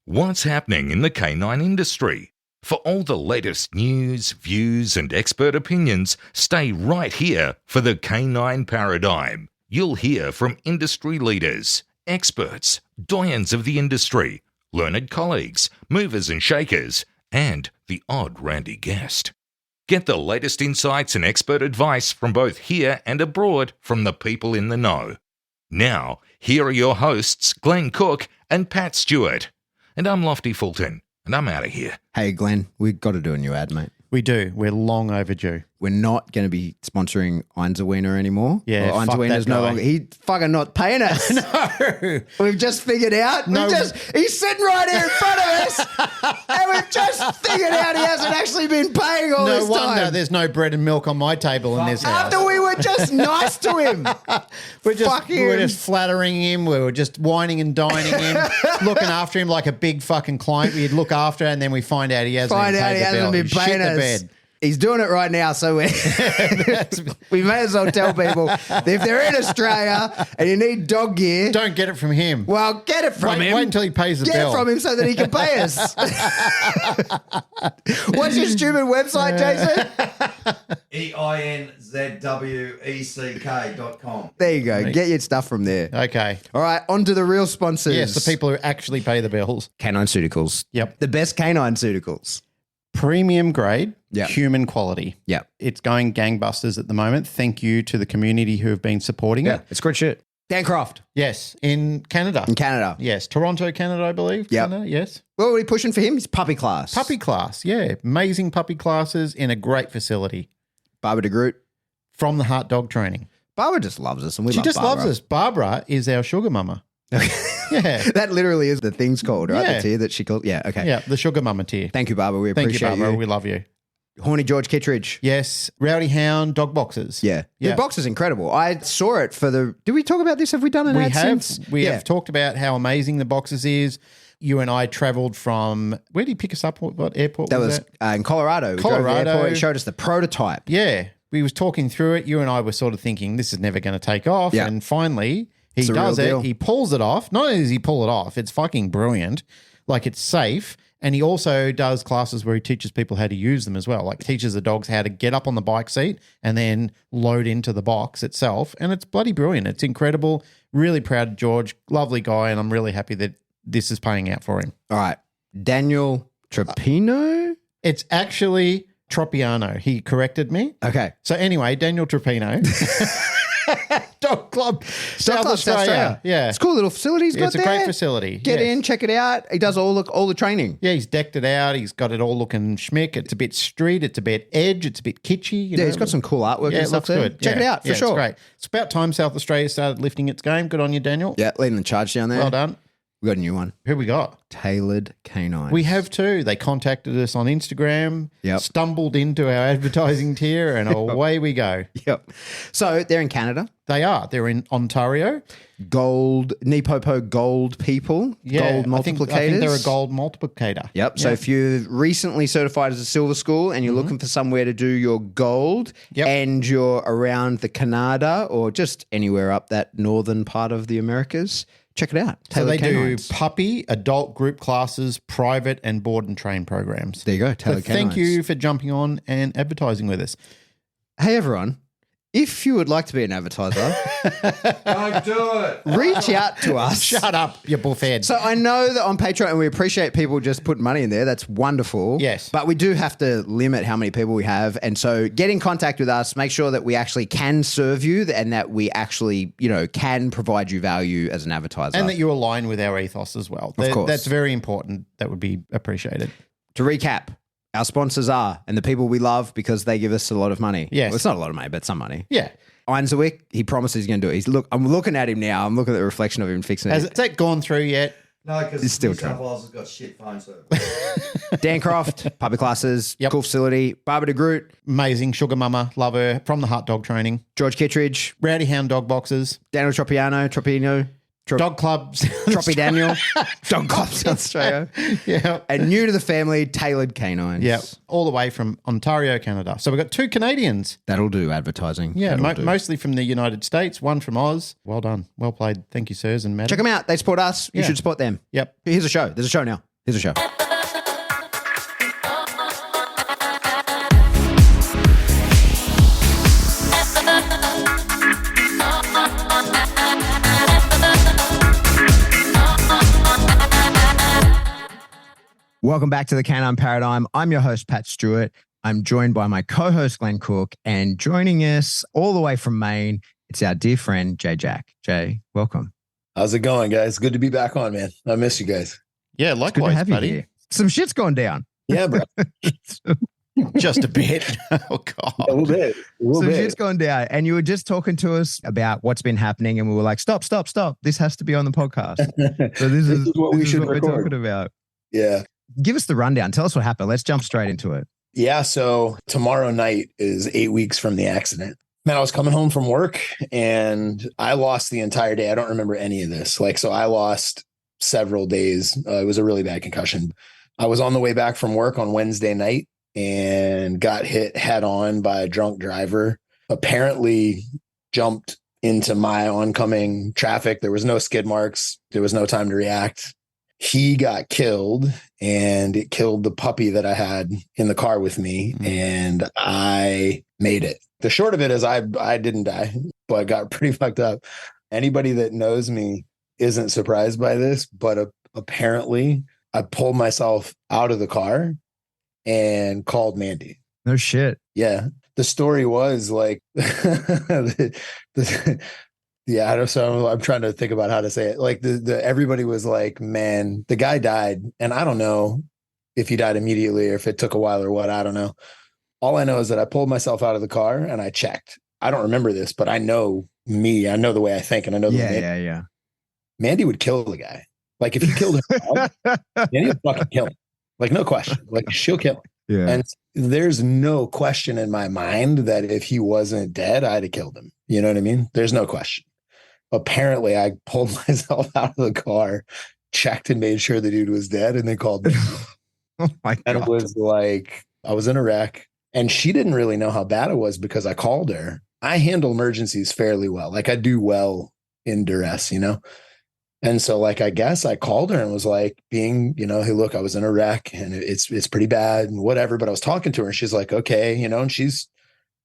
What's happening in the canine industry? For all the latest news, views, and expert opinions, stay right here for the Canine Paradigm. You'll hear from industry leaders, experts, doyens of the industry, learned colleagues, movers and shakers, and the odd randy guest. Get the latest insights and expert advice from both here and abroad from the people in the know. Now, here are your hosts, Glenn Cook and Pat Stewart. And I'm Lofty Fulton, and I'm out of here. Hey, Glenn, we've got to do a new ad, mate. We do. We're long overdue. We're not going to be sponsoring Einzelwiener anymore. Yeah, well, Einzelwiener's no longer. He's fucking not paying us. No. We've just figured out. No. He's sitting right here in front of us, and we've just figured out he hasn't actually been paying all this time. No wonder there's no bread and milk on my table in this house. After we were just nice to him. We're just flattering him. We were just whining and dining him, looking after him like a big fucking client we'd look after, and then we find out he hasn't been paying us. He's doing it right now, so we may as well tell people that if they're in Australia and you need dog gear, don't get it from him. Well, get it from him. Wait until he pays the bill. Get it from him so that he can pay us. What's your stupid website, Jason? einzwec.com. There you go. Get your stuff from there. Okay. All right, on to the real sponsors. Yes, the people who actually pay the bills. Canine Ceuticals. Yep. The best canine ceuticals. Premium grade, Yep. human quality. Yeah. It's going gangbusters at the moment. Thank you to the community who have been supporting it. It's good shit. Dan Croft. Yes, in Canada. In Canada. Yes, Toronto, Canada, I believe. Yep. Canada, yes. What are we pushing for him? He's puppy class. Puppy class, yeah. Amazing puppy classes in a great facility. Barbara DeGroot. From the Heart Dog Training. Barbara just loves us, and She just loves us. Barbara is our sugar mama. Yeah. That literally is the thing's called, right? Yeah. The tier that she called. Yeah, okay. Yeah, the sugar mama tier. Thank you, Barbara. We Thank appreciate you, Barbara. We love you. Horny George Kittredge. Yes, Rowdy Hound dog boxes. Yeah. Yeah. The box is incredible. I saw it for the... Did we talk about this? Have we done an ad since? We have talked about how amazing the boxes is. You and I travelled from... Where did he pick us up? What airport That was was that? in Colorado. We drove to the Colorado. airport. It showed us the prototype. Yeah. We was talking through it. You and I were sort of thinking, this is never going to take off. Yeah. And finally... He a does real it. deal. He pulls it off. Not only does he pull it off, it's fucking brilliant. Like, it's safe. And he also does classes where he teaches people how to use them as well. Like, teaches the dogs how to get up on the bike seat and then load into the box itself. And it's bloody brilliant. It's incredible. Really proud of George. Lovely guy. And I'm really happy that this is paying out for him. All right. Daniel Trapino? It's actually Tropiano. He corrected me. Okay. So anyway, Daniel Trapino. Dog Club, South Australia. Yeah. It's a cool little facility he's got It's a there. great facility. Get yes. in, check it out. He does all the training. Yeah, he's decked it out. He's got it all looking schmick. It's a bit street. It's a bit edge. It's a bit kitschy. You know? He's got some cool artwork Yeah, and it stuff looks there. good. Check it out, for sure. It's great. It's about time South Australia started lifting its game. Good on you, Daniel. Yeah, leading the charge down there. Well done. We got a new one. Who we got? Tailored Canines. We have too. They contacted us on Instagram, Yep. stumbled into our advertising tier, and away we go. Yep. So they're in Canada. They are. They're in Ontario. Gold, Nipopo gold people. Yeah, Gold multiplicators. I think they're a gold multiplicator. Yep. So if you're recently certified as a silver school and you're looking for somewhere to do your gold Yep. and you're around the Canada or just anywhere up that northern part of the Americas, check it out. So they Tailored Canines. do puppy, adult group classes, private and board and train programs. There you go. So Tailored thank Canines. you for jumping on and advertising with us. Hey, everyone. If you would like to be an advertiser, Don't do it. reach out to us. Shut up, you buffhead. So I know that on Patreon, and we appreciate people just putting money in there. That's wonderful. Yes. But we do have to limit how many people we have. And so get in contact with us. Make sure that we actually can serve you and that we actually, can provide you value as an advertiser. And that you align with our ethos as well. Of course. That's very important. That would be appreciated. To recap, our sponsors are, and the people we love because they give us a lot of money. Yes. Well, it's not a lot of money, but some money. Yeah. Einzelwick, he promised he's going to do it. I'm looking at him now. I'm looking at the reflection of him fixing Has it. that gone through yet? No, because It's still New South true. Wales has got shit phone service. Dan Croft, puppy classes, Yep. cool facility. Barbara DeGroot, Amazing. Sugar Mama. Love her. From the Heart Dog Training. George Kittredge, Rowdy Hound Dog Boxes. Daniel Tropino, Dog Club. Troppy Daniel, Dog Club South Australia, Yeah. and new to the family, Tailored Canines. Yeah. All the way from Ontario, Canada. So we've got 2 Canadians. That'll do advertising. Yeah. That'll do. Mostly from the United States. One from Oz. Well done. Well played. Thank you, sirs and madam. Check them out. They support us. You Yeah. should support them. Yep. Here's a show. There's a show now. Here's a show. Welcome back to the Canine Paradigm. I'm your host, Pat Stewart. I'm joined by my co-host, Glenn Cook, and joining us all the way from Maine, it's our dear friend, Jay Jack. Jay, welcome. How's it going, guys? Good to be back on, man. I miss you guys. Yeah, It's good to likewise, have you buddy. here. Some shit's gone down. Yeah, bro. Just a bit. Oh, God. A little bit. A little Some bit. shit's gone down. And you were just talking to us about what's been happening. And we were like, stop. This has to be on the podcast. So this is what we should we're record. talking about. Yeah. Give us the rundown. Tell us what happened. Let's jump straight into it. Yeah. So tomorrow night is 8 weeks from the accident. Man, I was coming home from work and I lost the entire day. I don't remember any of this. So I lost several days. It was a really bad concussion. I was on the way back from work on Wednesday night and got hit head on by a drunk driver. Apparently jumped into my oncoming traffic. There was no skid marks. There was no time to react. He got killed and it killed the puppy that I had in the car with me. And I made it. The short of it is I didn't die, but got pretty fucked up. Anybody that knows me isn't surprised by this, but apparently I pulled myself out of the car and called Mandy. No shit. Yeah. The story was yeah, so I'm trying to think about how to say it. Everybody was like, man, the guy died. And I don't know if he died immediately or if it took a while or what, I don't know. All I know is that I pulled myself out of the car and I checked. I don't remember this, but I know me. I know the way I think and I know the way. Yeah. Mandy would kill the guy. If he killed her dog, Mandy would fucking kill him. No question. She'll kill him. Yeah. And there's no question in my mind that if he wasn't dead, I'd have killed him. You know what I mean? There's no question. Apparently, I pulled myself out of the car, checked and made sure the dude was dead, and then called me. Oh my God. And it was I was in a wreck, and she didn't really know how bad it was because I called her. I handle emergencies fairly well. I do well in duress, you know? And so I guess I called her and was hey, look, I was in a wreck and it's pretty bad and whatever. But I was talking to her and she's like, okay, and she's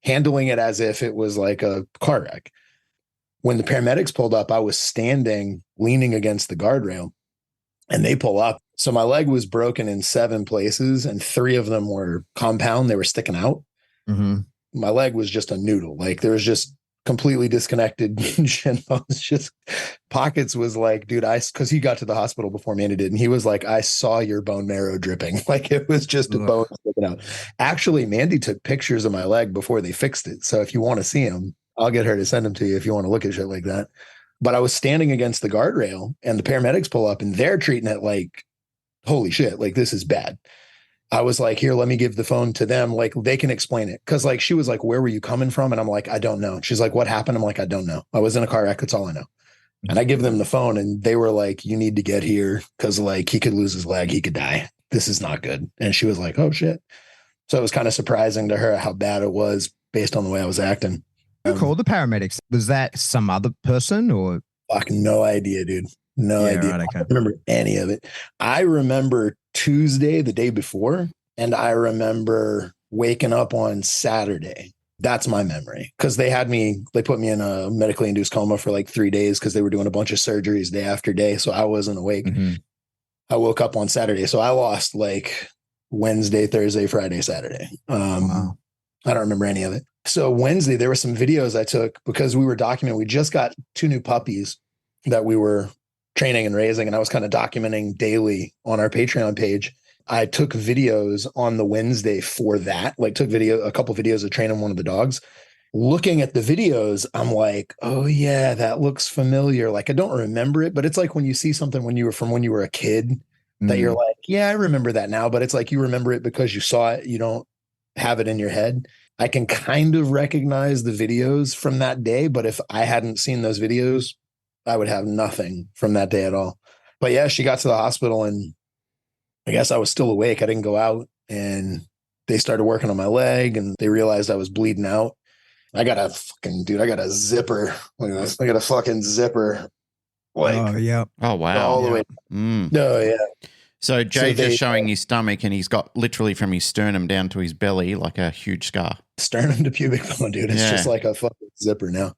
handling it as if it was a car wreck. When the paramedics pulled up, I was standing, leaning against the guardrail and they pull up. So my leg was broken in 7 places and 3 of them were compound. They were sticking out. Mm-hmm. My leg was just a noodle. There was just completely disconnected. I was just pockets was dude, because he got to the hospital before Mandy did. And he was I saw your bone marrow dripping. It was just a bone sticking out. Actually, Mandy took pictures of my leg before they fixed it. So if you want to see them, I'll get her to send them to you if you want to look at shit like that. But I was standing against the guardrail and the paramedics pull up and they're treating it holy shit, this is bad. I was here, let me give the phone to them. They can explain it. Cause she was where were you coming from? And I'm I don't know. She's what happened? I'm I don't know. I was in a car wreck. That's all I know. And I give them the phone and they were you need to get here. Cause he could lose his leg. He could die. This is not good. And she was oh shit. So it was kind of surprising to her how bad it was based on the way I was acting. Who called the paramedics? Was that some other person or? Fuck, no idea, dude. No idea. Right, okay. I don't remember any of it. I remember Tuesday, the day before, and I remember waking up on Saturday. That's my memory. Because they put me in a medically induced coma for 3 days because they were doing a bunch of surgeries day after day. So I wasn't awake. Mm-hmm. I woke up on Saturday. So I lost Wednesday, Thursday, Friday, Saturday. Wow. I don't remember any of it. So Wednesday, there were some videos I took because we were documenting. We just got 2 new puppies that we were training and raising, and I was kind of documenting daily on our Patreon page. I took videos on the Wednesday for that, took a couple videos of training one of the dogs. Looking at the videos, I'm oh yeah, that looks familiar. I don't remember it, but it's when you see something when you were a kid that you're yeah, I remember that now. But it's you remember it because you saw it. You don't have it in your head. I can kind of recognize the videos from that day, but if I hadn't seen those videos, I would have nothing from that day at all. But yeah, she got to the hospital and I guess I was still awake. I didn't go out and they started working on my leg and they realized I was bleeding out. I got a zipper. Look at this. I got a fucking zipper. Oh, yeah. Oh, wow. All the way. Mm. No, yeah. So Jay's they- just showing his stomach, and he's got literally from his sternum down to his belly like a huge scar. Sternum to pubic bone, dude. It's Yeah. just like a fucking zipper now.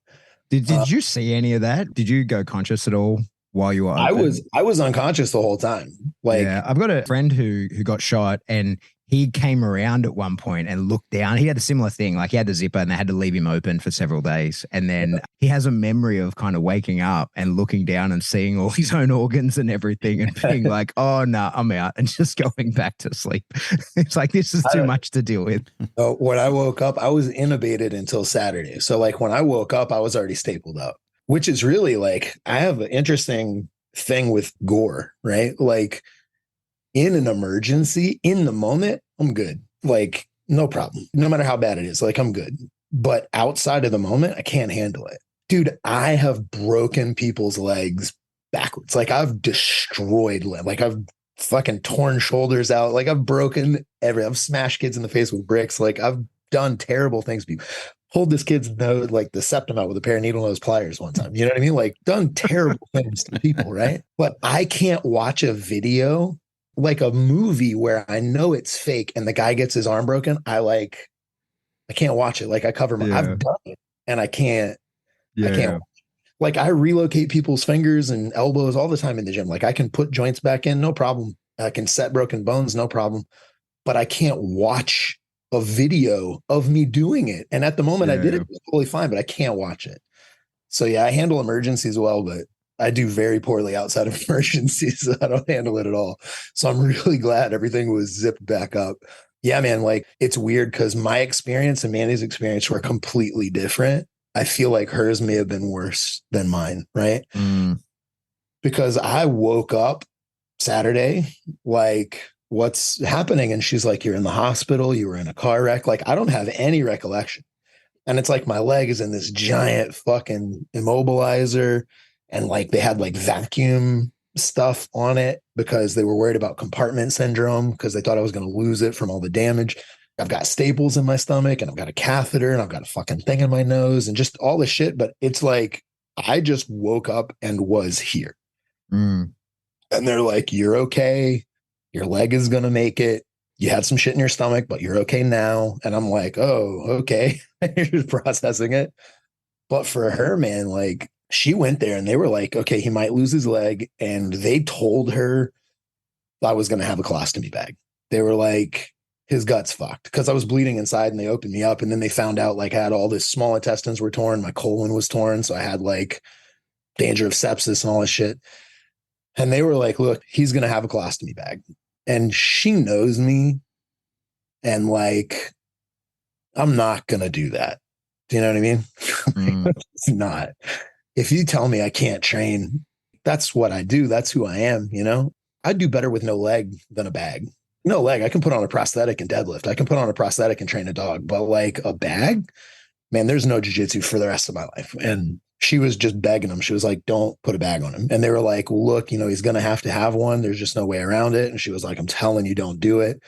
Did you see any of that? Did you go conscious at all while you were open? I was unconscious the whole time. Like, yeah, I've got a friend who got shot, and he came around at one point and looked down. He had a similar thing, like he had the zipper and they had to leave him open for several days. And then he has a memory of kind of waking up and looking down and seeing all his own organs and everything and being like, oh no, I'm out, and just going back to sleep. It's like, this is too much to deal with. when I woke up, I was intubated until Saturday. So like when I woke up, I was already stapled up, which is really like, I have an interesting thing with gore, right? Like in an emergency, in the moment, I'm good. Like no problem. No matter how bad it is, like I'm good. But outside of the moment, I can't handle it. Dude, I have broken people's legs backwards. Like I've destroyed, like I've fucking torn shoulders out. Like I've broken I've smashed kids in the face with bricks. Like I've done terrible things to people. Pulled this kid's nose, like the septum out with a pair of needle nose pliers one time. You know what I mean? Like done terrible things to people, right? But I can't watch a video like a movie where I know it's fake and the guy gets his arm broken. I can't watch it. Like I cover my, I've done it and I can't watch it. Like I relocate people's fingers and elbows all the time in the gym. Like I can put joints back in, no problem. I can set broken bones, no problem. But I can't watch a video of me doing it. And at the moment I did it, it was totally fine, but I can't watch it. So yeah, I handle emergencies well, but I do very poorly outside of emergencies. So I don't handle it at all. So I'm really glad everything was zipped back up. Yeah, man, like it's weird because my experience and Mandy's experience were completely different. I feel like hers may have been worse than mine, right? Because I woke up Saturday, like, what's happening? And she's like, you're in the hospital, you were in a car wreck. Like, I don't have any recollection. And it's like my leg is in this giant fucking immobilizer. And like they had like vacuum stuff on it because they were worried about compartment syndrome because they thought I was going to lose it from all the damage. I've got staples in my stomach and I've got a catheter and I've got a fucking thing in my nose and just all this shit. But it's like, I just woke up and was here. And they're like, you're okay. Your leg is going to make it. You had some shit in your stomach, but you're okay now. And I'm like, oh, okay. You're just processing it. But for her, man, like she went there and they were like, okay, he might lose his leg. And they told her I was going to have a colostomy bag. They were like, his gut's fucked because I was bleeding inside and they opened me up. And then they found out like I had all this small intestines were torn. My colon was torn. So I had like danger of sepsis and all this shit. And they were like, look, he's going to have a colostomy bag. And she knows me. And like, I'm not going to do that. Do you know what I mean? It's not. If you tell me I can't train, that's what I do. That's who I am. You know, I do better with no leg than a bag. No leg. I can put on a prosthetic and deadlift. I can put on a prosthetic and train a dog, but like a bag, man, there's no jiu-jitsu for the rest of my life. And she was just begging him. She was like, don't put a bag on him. And they were like, look, you know, he's going to have one. There's just no way around it. And she was like, I'm telling you, don't do it.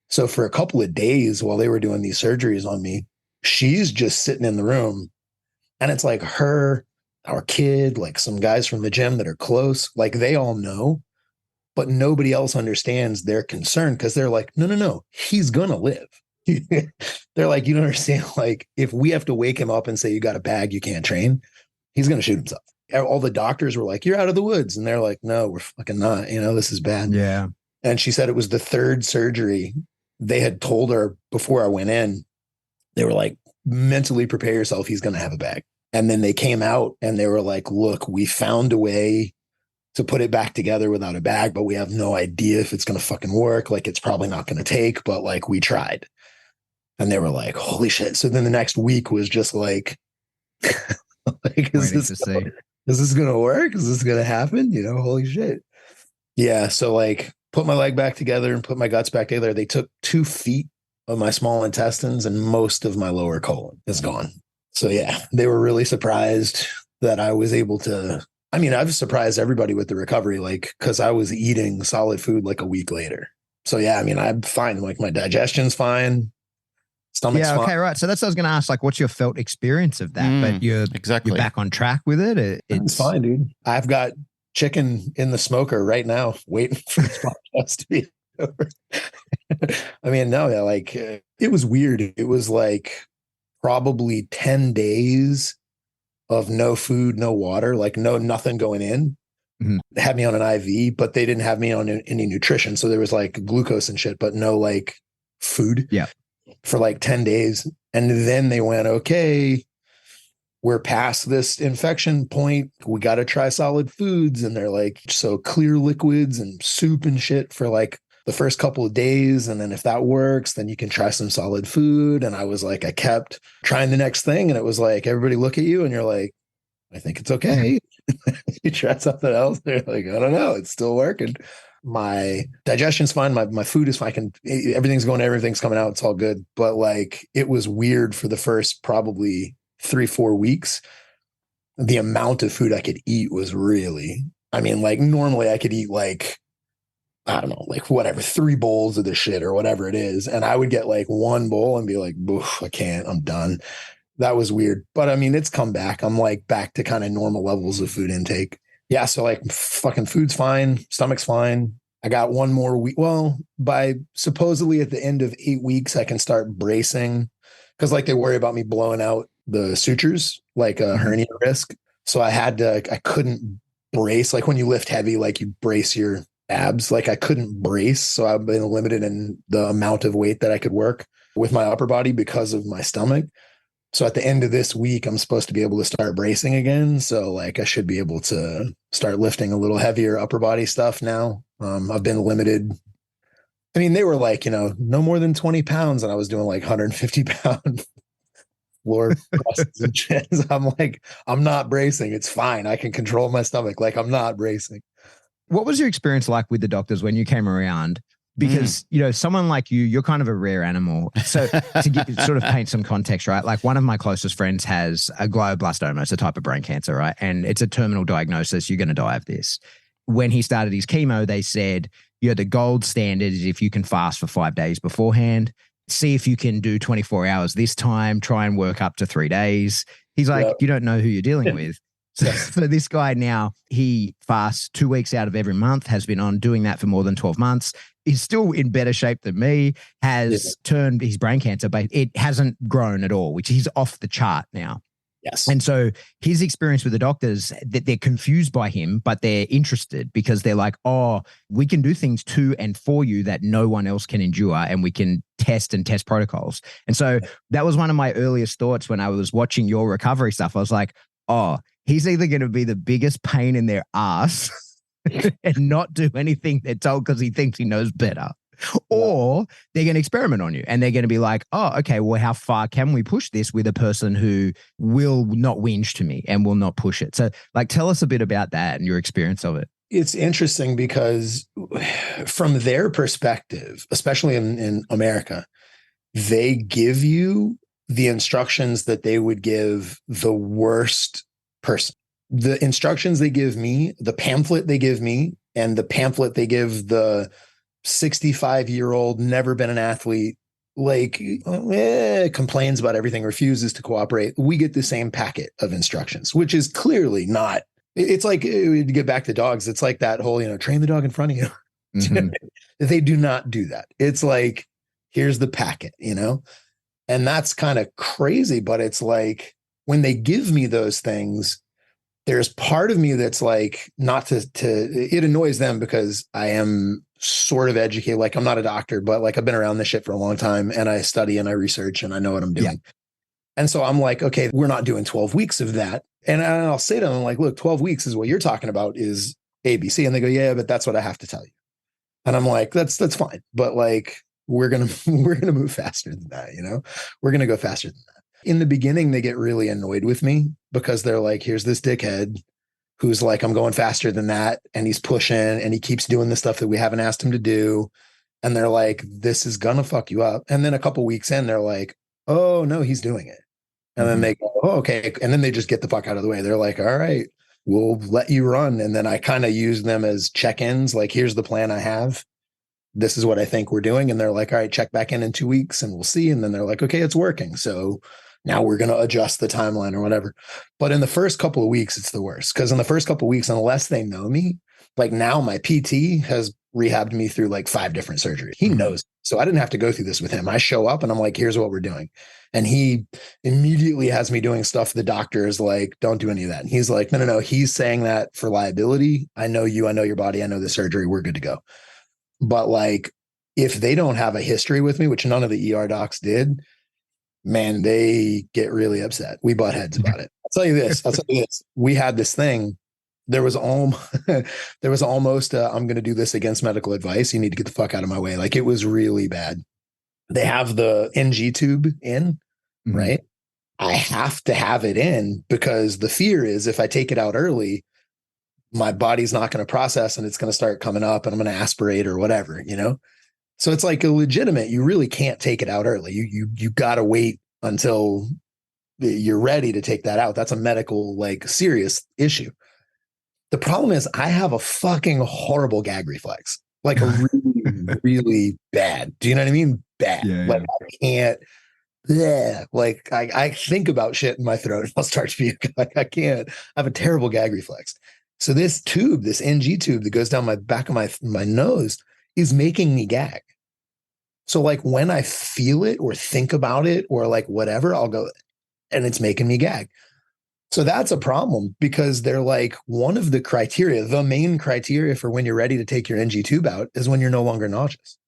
So for a couple of days while they were doing these surgeries on me, she's just sitting in the room. And it's like her, our kid, like some guys from the gym that are close, like they all know, but nobody else understands their concern because they're like, no, he's going to live. They're like, you don't understand. Like if we have to wake him up and say, you got a bag, you can't train, he's going to shoot himself. All the doctors were like, you're out of the woods. And they're like, no, we're fucking not, you know, this is bad. Yeah. And she said it was the third surgery. They had told her before I went in, they were like, mentally prepare yourself. He's going to have a bag. And then they came out and they were like, look, we found a way to put it back together without a bag, but we have no idea if it's going to fucking work. Like it's probably not going to take, but like we tried. And they were like, holy shit. So then the next week was just like, is this going to work? Is this going to happen? You know, holy shit. Yeah. So like put my leg back together and put my guts back together. They took 2 feet of my small intestines and most of my lower colon is gone. So yeah, they were really surprised that I was able to, I mean, I've surprised everybody with the recovery, like, cause I was eating solid food like a week later. So yeah, I mean, I'm fine. Like my digestion's fine. Stomach's fine. Okay. Right. So that's what I was going to ask, like, what's your felt experience of that? But you're back on track with it. It's fine, dude. I've got chicken in the smoker right now, waiting for this podcast to be over. I mean, no, yeah, like it was weird. It was like probably 10 days of no food, no water, like nothing going in. They had me on an IV, but they didn't have me on any nutrition. So there was like glucose and shit, but no like food for like 10 days. And then they went, okay, we're past this infection point. We got to try solid foods. And they're like, so clear liquids and soup and shit for like the first couple of days. And then if that works, then you can try some solid food. And I was like, I kept trying the next thing. And it was like, everybody look at you and you're like, I think it's okay. You try something else. They're like, I don't know. It's still working. My digestion's fine. My food is fine. Everything's coming out. It's all good. But like, it was weird for the first probably 3-4 weeks. The amount of food I could eat was really, I mean, like normally I could eat like, I don't know, like whatever, 3 bowls of this shit or whatever it is. And I would get like 1 bowl and be like, I can't, I'm done. That was weird. But I mean, it's come back. I'm like back to kind of normal levels of food intake. Yeah. So like fucking food's fine. Stomach's fine. I got 1 more week. Well, by supposedly at the end of 8 weeks, I can start bracing because like they worry about me blowing out the sutures, like a hernia risk. So I couldn't brace. Like when you lift heavy, like you brace your abs, like I couldn't brace. So I've been limited in the amount of weight that I could work with my upper body because of my stomach. So at the end of this week, I'm supposed to be able to start bracing again. So like I should be able to start lifting a little heavier upper body stuff now. I've been limited. I mean, they were like, no more than 20 pounds. And I was doing like 150 pound floor presses and chins. I'm like, I'm not bracing. It's fine. I can control my stomach. Like I'm not bracing. What was your experience like with the doctors when you came around? Because, someone like you're kind of a rare animal. So to sort of paint some context, right? Like one of my closest friends has a glioblastoma. It's a type of brain cancer, right? And it's a terminal diagnosis. You're going to die of this. When he started his chemo, they said, the gold standard is if you can fast for 5 days beforehand, see if you can do 24 hours this time, try and work up to 3 days. He's like, you don't know who you're dealing with. So this guy now, he fasts 2 weeks out of every month, has been on doing that for more than 12 months. He's still in better shape than me, has turned his brain cancer, but it hasn't grown at all, which he's off the chart now. Yes. And so his experience with the doctors, that they're confused by him, but they're interested because they're like, oh, we can do things to and for you that no one else can endure, and we can test protocols. And so that was one of my earliest thoughts when I was watching your recovery stuff. I was like, oh, he's either going to be the biggest pain in their ass and not do anything they're told because he thinks he knows better, or they're going to experiment on you and they're going to be like, oh, okay, well, how far can we push this with a person who will not whinge to me and will not push it? So like, tell us a bit about that and your experience of it. It's interesting because from their perspective, especially in America, they give you the instructions that they would give the worst person. The instructions they give me, the pamphlet they give me, and the pamphlet they give the 65-year-old, never been an athlete, like complains about everything, refuses to cooperate. We get the same packet of instructions, which is clearly not. It's like, to get back to dogs, it's like that whole, train the dog in front of you. Mm-hmm. They do not do that. It's like, here's the packet, and that's kind of crazy. But it's like when they give me those things, there's part of me that's like, not to it annoys them because I am sort of educated. Like I'm not a doctor, but like I've been around this shit for a long time and I study and I research and I know what I'm doing. Yeah. And so I'm like, okay, we're not doing 12 weeks of that. And I'll say to them, like, look, 12 weeks is what you're talking about is ABC. And they go, yeah, but that's what I have to tell you. And I'm like, that's fine. But like, we're going to move faster than that. We're going to go faster than that. In the beginning, they get really annoyed with me because they're like, here's this dickhead who's like, I'm going faster than that. And he's pushing and he keeps doing the stuff that we haven't asked him to do. And they're like, this is going to fuck you up. And then a couple weeks in, they're like, oh no, he's doing it. And then they go, oh, okay. And then they just get the fuck out of the way. They're like, all right, we'll let you run. And then I kind of use them as check-ins. Like, here's the plan I have. This is what I think we're doing. And they're like, all right, check back in 2 weeks and we'll see. And then they're like, okay, it's working. So Now we're going to adjust the timeline or whatever. But in the first couple of weeks, it's the worst. Because in the first couple of weeks, unless they know me, like now my PT has rehabbed me through like 5 different surgeries. He knows. So I didn't have to go through this with him. I show up and I'm like, here's what we're doing. And he immediately has me doing stuff the doctor is like, don't do any of that. And he's like, no. He's saying that for liability. I know you, I know your body, I know the surgery. We're good to go. But like, if they don't have a history with me, which none of the ER docs did, man, they get really upset. We butt heads about it. I'll tell you this. We had this thing. There was almost, I'm going to do this against medical advice. You need to get the fuck out of my way. Like, it was really bad. They have the NG tube in, right? I have to have it in because the fear is if I take it out early, my body's not going to process and it's going to start coming up and I'm going to aspirate or whatever, you know? So it's like a legitimate, you really can't take it out early. You got to wait until you're ready to take that out. That's a medical, like, serious issue. The problem is I have a fucking horrible gag reflex, like a really, really bad. Do you know what I mean? Bad. Yeah, like I can't. Yeah, like I think about shit in my throat and I'll start to puke. Like I can't. I have a terrible gag reflex. So this tube, this NG tube that goes down my back of my nose, is making me gag. So like when I feel it or think about it or like whatever, I'll go, and it's making me gag. So that's a problem because they're like, one of the criteria, the main criteria for when you're ready to take your NG tube out is when you're no longer nauseous.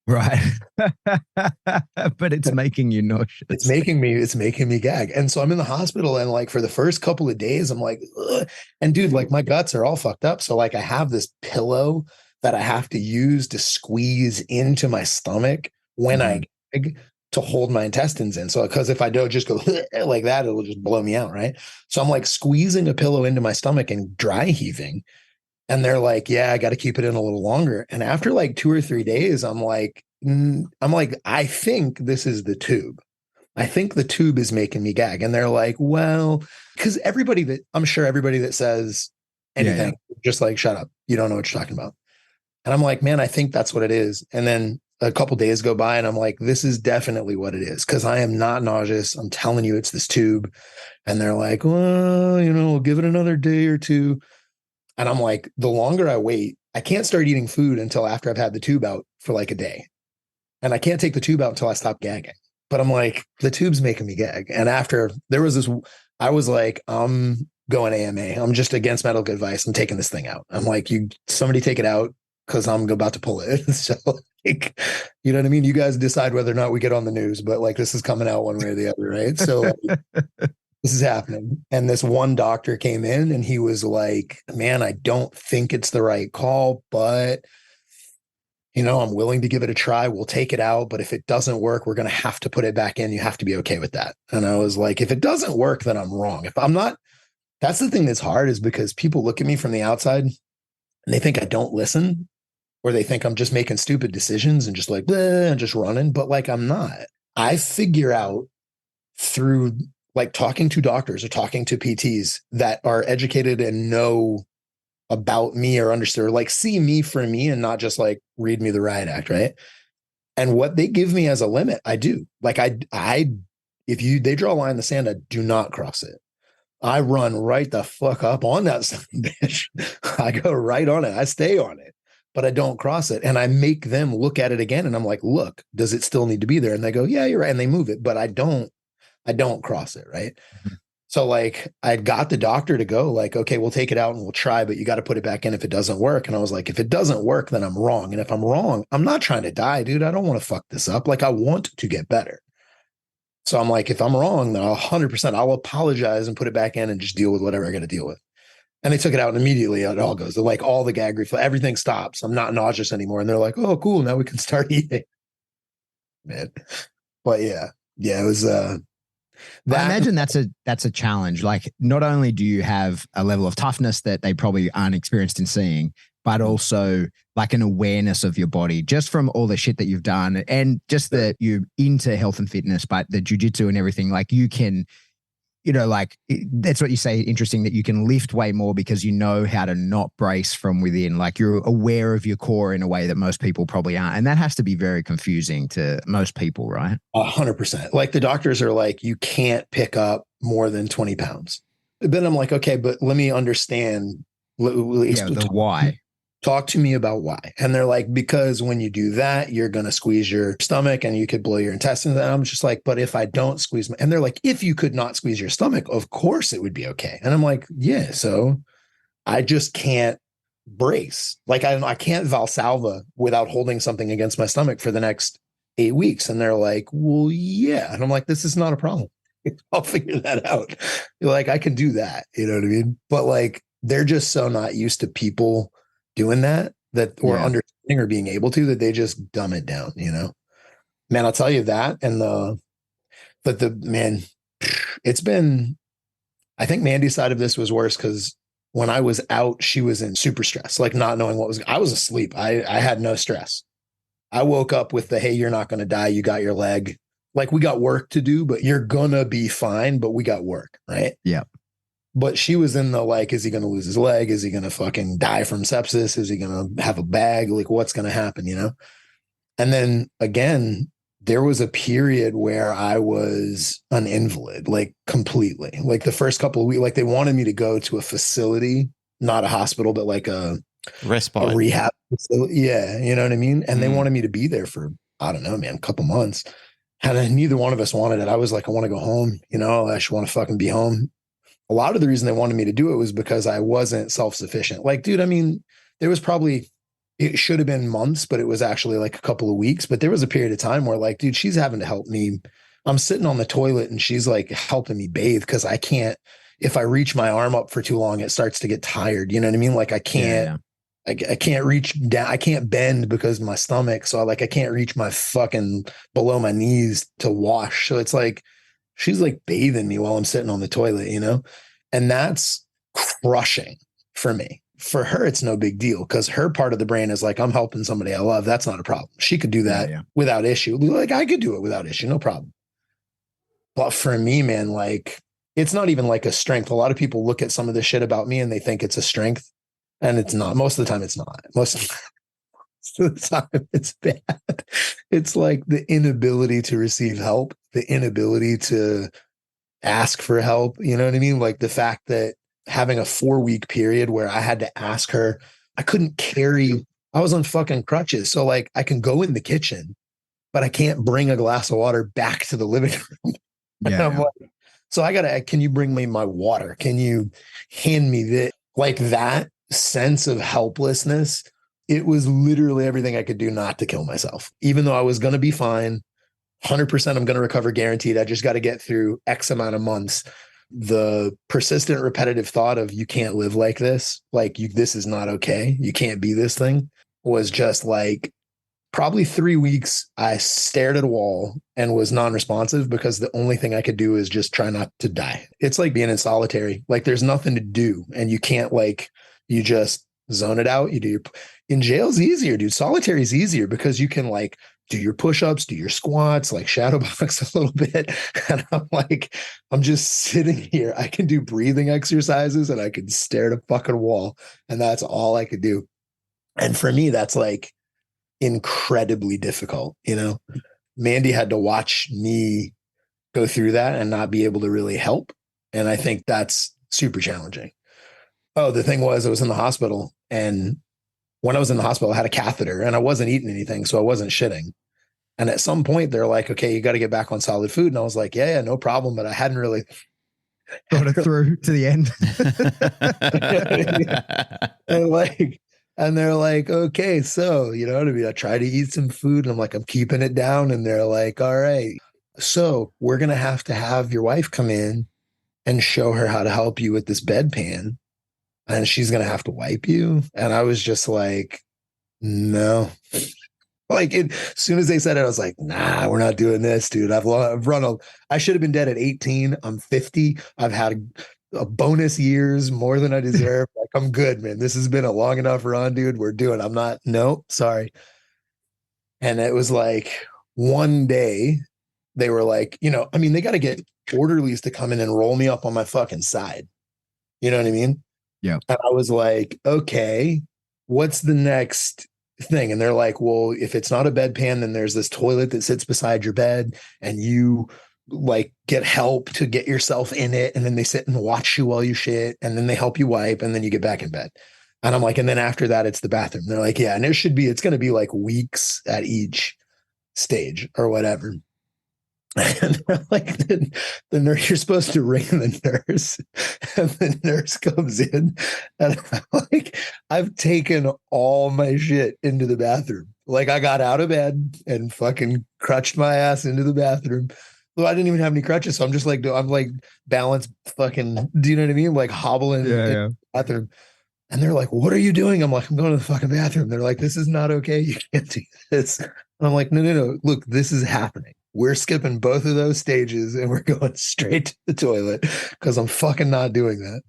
Right. But it's making you nauseous. It's making me gag. And so I'm in the hospital and like for the first couple of days, I'm like, ugh. And dude, like my guts are all fucked up. So like I have this pillow that I have to use to squeeze into my stomach when I gag to hold my intestines in. So because if I don't just go like that, it'll just blow me out. Right. So I'm like squeezing a pillow into my stomach and dry heaving. And they're like, yeah, I got to keep it in a little longer. And after like 2 or 3 days, I'm like, I think this is the tube. I think the tube is making me gag. And they're like, well, because I'm sure everybody that says anything, just like, shut up. You don't know what you're talking about. And I'm like, man, I think that's what it is. And then a couple days go by and I'm like, this is definitely what it is. Cause I am not nauseous. I'm telling you, it's this tube. And they're like, well, we'll give it another day or 2. And I'm like, the longer I wait, I can't start eating food until after I've had the tube out for like a day. And I can't take the tube out until I stop gagging. But I'm like, the tube's making me gag. And after there was this, I was like, I'm going AMA. I'm just against medical advice. I'm taking this thing out. I'm like, somebody take it out because I'm about to pull it. So like, you know what I mean? You guys decide whether or not we get on the news, but like this is coming out one way or the other, right? So like, this is happening. And this one doctor came in and he was like, man, I don't think it's the right call, but I'm willing to give it a try. We'll take it out. But if it doesn't work, we're going to have to put it back in. You have to be okay with that. And I was like, if it doesn't work, then I'm wrong. If I'm not, that's the thing that's hard is because people look at me from the outside and they think I don't listen, or they think I'm just making stupid decisions and just like, bleh, and just running. But like, I'm not. I figure out through like talking to doctors or talking to PTs that are educated and know about me or understand, or like see me for me and not just like read me the riot act. Right. And what they give me as a limit, I do. Like they draw a line in the sand, I do not cross it. I run right the fuck up on that bitch. I go right on it. I stay on it, but I don't cross it. And I make them look at it again. And I'm like, look, does it still need to be there? And they go, yeah, you're right. And they move it, but I don't cross it. Right. Mm-hmm. So like I got the doctor to go like, okay, we'll take it out and we'll try, but you got to put it back in if it doesn't work. And I was like, if it doesn't work, then I'm wrong. And if I'm wrong, I'm not trying to die, dude. I don't want to fuck this up. Like I want to get better. So I'm like, if I'm wrong, then 100%, I'll apologize and put it back in and just deal with whatever I got to deal with. And they took it out and immediately it all goes. They're like all the gag reflex, everything stops. I'm not nauseous anymore. And they're like, oh, cool. Now we can start eating. Man. But yeah, it was, I imagine that's a challenge. Like not only do you have a level of toughness that they probably aren't experienced in seeing, but also like an awareness of your body just from all the shit that you've done and just that you're into health and fitness, but the jiu-jitsu and everything, like you can, that's what you say. Interesting that you can lift way more because you know how to not brace from within. Like you're aware of your core in a way that most people probably aren't. And that has to be very confusing to most people, right? 100%. Like the doctors are like, you can't pick up more than 20 pounds. Then I'm like, okay, but let me understand. The why. Talk to me about why. And they're like, because when you do that, you're going to squeeze your stomach and you could blow your intestines. And I'm just like, but if I don't squeeze and they're like, if you could not squeeze your stomach, of course it would be okay. And I'm like, yeah, so I just can't brace. Like I can't Valsalva without holding something against my stomach for the next 8 weeks. And they're like, well, yeah. And I'm like, this is not a problem. I'll figure that out. Like I can do that. You know what I mean? But like, they're just so not used to people doing that or understanding or being able to, that they just dumb it down, man. I'll tell you that. And man, it's been, I think Mandy's side of this was worse because when I was out, she was in super stress, like not knowing I was asleep. I had no stress. I woke up with hey, you're not going to die. You got your leg. Like we got work to do, but you're going to be fine. But we got work. Right. Yeah. But she was in the is he going to lose his leg? Is he going to fucking die from sepsis? Is he going to have a bag? Like, what's going to happen, And then again, there was a period where I was an invalid, like completely. Like the first couple of weeks, like they wanted me to go to a facility, not a hospital, but like a respite, a rehab facility. Yeah, you know what I mean? And they wanted me to be there for, I don't know, man, a couple months. And then neither one of us wanted it. I was like, I want to go home. I just want to fucking be home. A lot of the reason they wanted me to do it was because I wasn't self-sufficient. Like, dude, I mean, there was it should have been months, but it was actually like a couple of weeks. But there was a period of time where like, dude, she's having to help me. I'm sitting on the toilet and she's like helping me bathe because I can't, if I reach my arm up for too long, it starts to get tired. You know what I mean? Like I can't, I can't reach down. I can't bend because of my stomach. So I can't reach my fucking below my knees to wash. So it's like, she's like bathing me while I'm sitting on the toilet, and that's crushing for me. For her, it's no big deal because her part of the brain is like, I'm helping somebody I love. That's not a problem. She could do that without issue. Like I could do it without issue, no problem. But for me, man, like it's not even like a strength. A lot of people look at some of the shit about me and they think it's a strength, and it's not. Most of the time, it's not. Most of the time, it's bad. It's like the inability to receive help, the inability to ask for help. You know what I mean? Like the fact that having a 4-week period where I had to ask her, I couldn't carry, I was on fucking crutches. So like I can go in the kitchen, but I can't bring a glass of water back to the living room. Like, so can you bring me my water? Can you hand me this? Like that sense of helplessness. It was literally everything I could do not to kill myself, even though I was going to be fine. 100% I'm going to recover guaranteed. I just got to get through X amount of months. The persistent, repetitive thought of you can't live like this. Like this is not okay. You can't be this thing was just like probably 3 weeks. I stared at a wall and was non-responsive because the only thing I could do is just try not to die. It's like being in solitary. Like there's nothing to do and you can't you just zone it out. In jail's easier, dude. Solitary is easier because you can do your push-ups, do your squats, shadow box a little bit. And I'm just sitting here. I can do breathing exercises and I can stare at a fucking wall. And that's all I could do. And for me, that's incredibly difficult. Mandy had to watch me go through that and not be able to really help. And I think that's super challenging. Oh, the thing was, I was in the hospital, and when I was in the hospital, I had a catheter and I wasn't eating anything. So I wasn't shitting. And at some point they're like, okay, you got to get back on solid food. And I was like, yeah, no problem. But I hadn't really thought it through to the end. and they're like, okay, so, you know what I mean? I try to eat some food and I'm like, I'm keeping it down. And they're like, all right, so we're going to have your wife come in and show her how to help you with this bedpan. And she's going to have to wipe you. And I was just like, no. As soon as they said it, I was like, nah, we're not doing this, dude. I should have been dead at 18. I'm 50. I've had a bonus years more than I deserve. I'm good, man. This has been a long enough run, dude. No, sorry. And it was one day they were like, I mean, they got to get orderlies to come in and roll me up on my fucking side. You know what I mean? Yeah. And I was like, okay, what's the next thing? And they're like, well, if it's not a bedpan, then there's this toilet that sits beside your bed, and you like get help to get yourself in it. And then they sit and watch you while you shit, and then they help you wipe, and then you get back in bed. And I'm like, and then after that, it's the bathroom. They're like, yeah. And it's going to be like weeks at each stage or whatever. And they're like, the nurse, you're supposed to ring the nurse, and the nurse comes in, and I'm like, I've taken all my shit into the bathroom. Like, I got out of bed and fucking crutched my ass into the bathroom. Well, I didn't even have any crutches, so I'm just like, I'm like balanced fucking, do you know what I mean? Like hobbling in the bathroom. And they're like, what are you doing? I'm like, I'm going to the fucking bathroom. They're like, this is not okay. You can't do this. And I'm like, no. Look, this is happening. We're skipping both of those stages and we're going straight to the toilet because I'm fucking not doing that.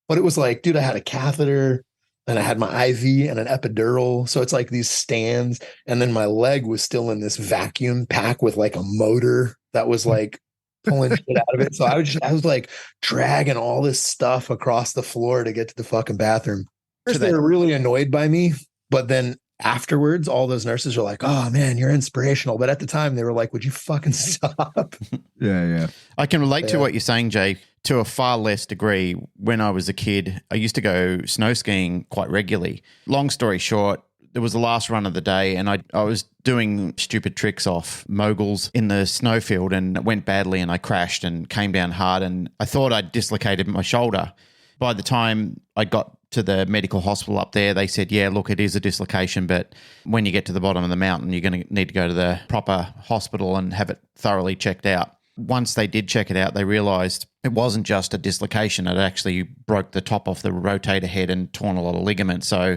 But it was like, dude, I had a catheter and I had my IV and an epidural. So it's like these stands. And then my leg was still in this vacuum pack with like a motor that was like pulling shit out of it. So I was like dragging all this stuff across the floor to get to the fucking bathroom. First, they were really annoyed by me, but then afterwards, all those nurses were like, oh man, you're inspirational. But at the time they were like, would you fucking stop? Yeah. I can relate to what you're saying, Jay, to a far less degree. When I was a kid, I used to go snow skiing quite regularly. Long story short, it was the last run of the day, and I was doing stupid tricks off moguls in the snowfield, and it went badly, and I crashed and came down hard, and I thought I'd dislocated my shoulder. By the time I got to the medical hospital up there, they said, yeah, look, it is a dislocation, but when you get to the bottom of the mountain, you're going to need to go to the proper hospital and have it thoroughly checked out. Once they did check it out, they realized it wasn't just a dislocation. It actually broke the top off the rotator head and torn a lot of ligaments. So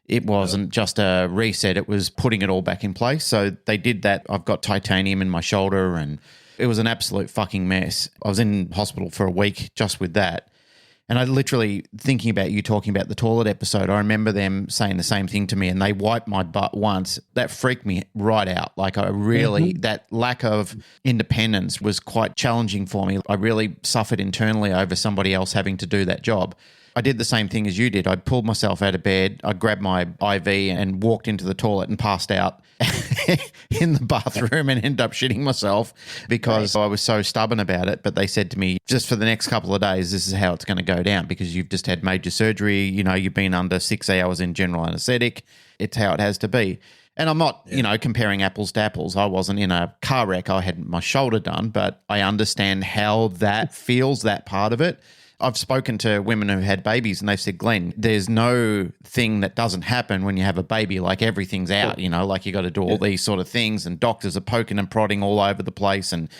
it wasn't just a reset. It was putting it all back in place. So they did that. I've got titanium in my shoulder, and it was an absolute fucking mess. I was in hospital for a week just with that. And I literally, thinking about you talking about the toilet episode, I remember them saying the same thing to me, and they wiped my butt once. That freaked me right out. Like, I really, that lack of independence was quite challenging for me. I really suffered internally over somebody else having to do that job. I did the same thing as you did. I pulled myself out of bed, I grabbed my IV and walked into the toilet and passed out in the bathroom and ended up shitting myself because I was so stubborn about it. But they said to me, just for the next couple of days, this is how it's going to go down because you've just had major surgery. You know, you've been under 6 hours in general anesthetic. It's how it has to be. And I'm not, comparing apples to apples. I wasn't in a car wreck. I had my shoulder done, but I understand how that feels, that part of it. I've spoken to women who had babies and they've said, Glenn, there's no thing that doesn't happen when you have a baby. Like everything's out, like you got to do all these sort of things, and doctors are poking and prodding all over the place and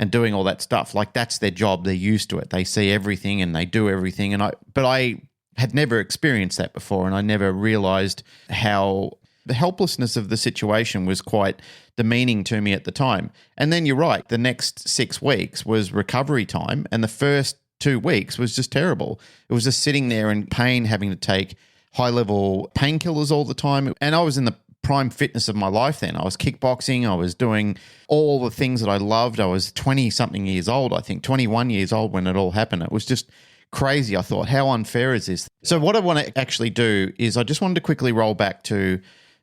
doing all that stuff. Like that's their job. They're used to it. They see everything and they do everything. But I had never experienced that before, and I never realized how the helplessness of the situation was quite demeaning to me at the time. And then you're right. The next 6 weeks was recovery time, and the first 2 weeks was just terrible. It was just sitting there in pain, having to take high-level painkillers all the time. And I was in the prime fitness of my life then. I was kickboxing. I was doing all the things that I loved. I was 20-something years old, I think, 21 years old when it all happened. It was just crazy. I thought, how unfair is this? So what I want to actually do is I just wanted to quickly roll back to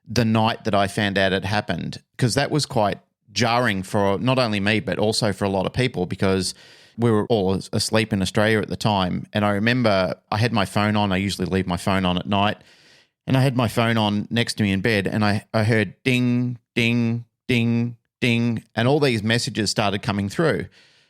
the night that I found out it happened, because that was quite jarring for not only me, but also for a lot of people, because we were all asleep in Australia at the time. And I remember I had my phone on. I usually leave my phone on at night. And I had my phone on next to me in bed, and I heard ding, ding, ding, ding. And all these messages started coming through.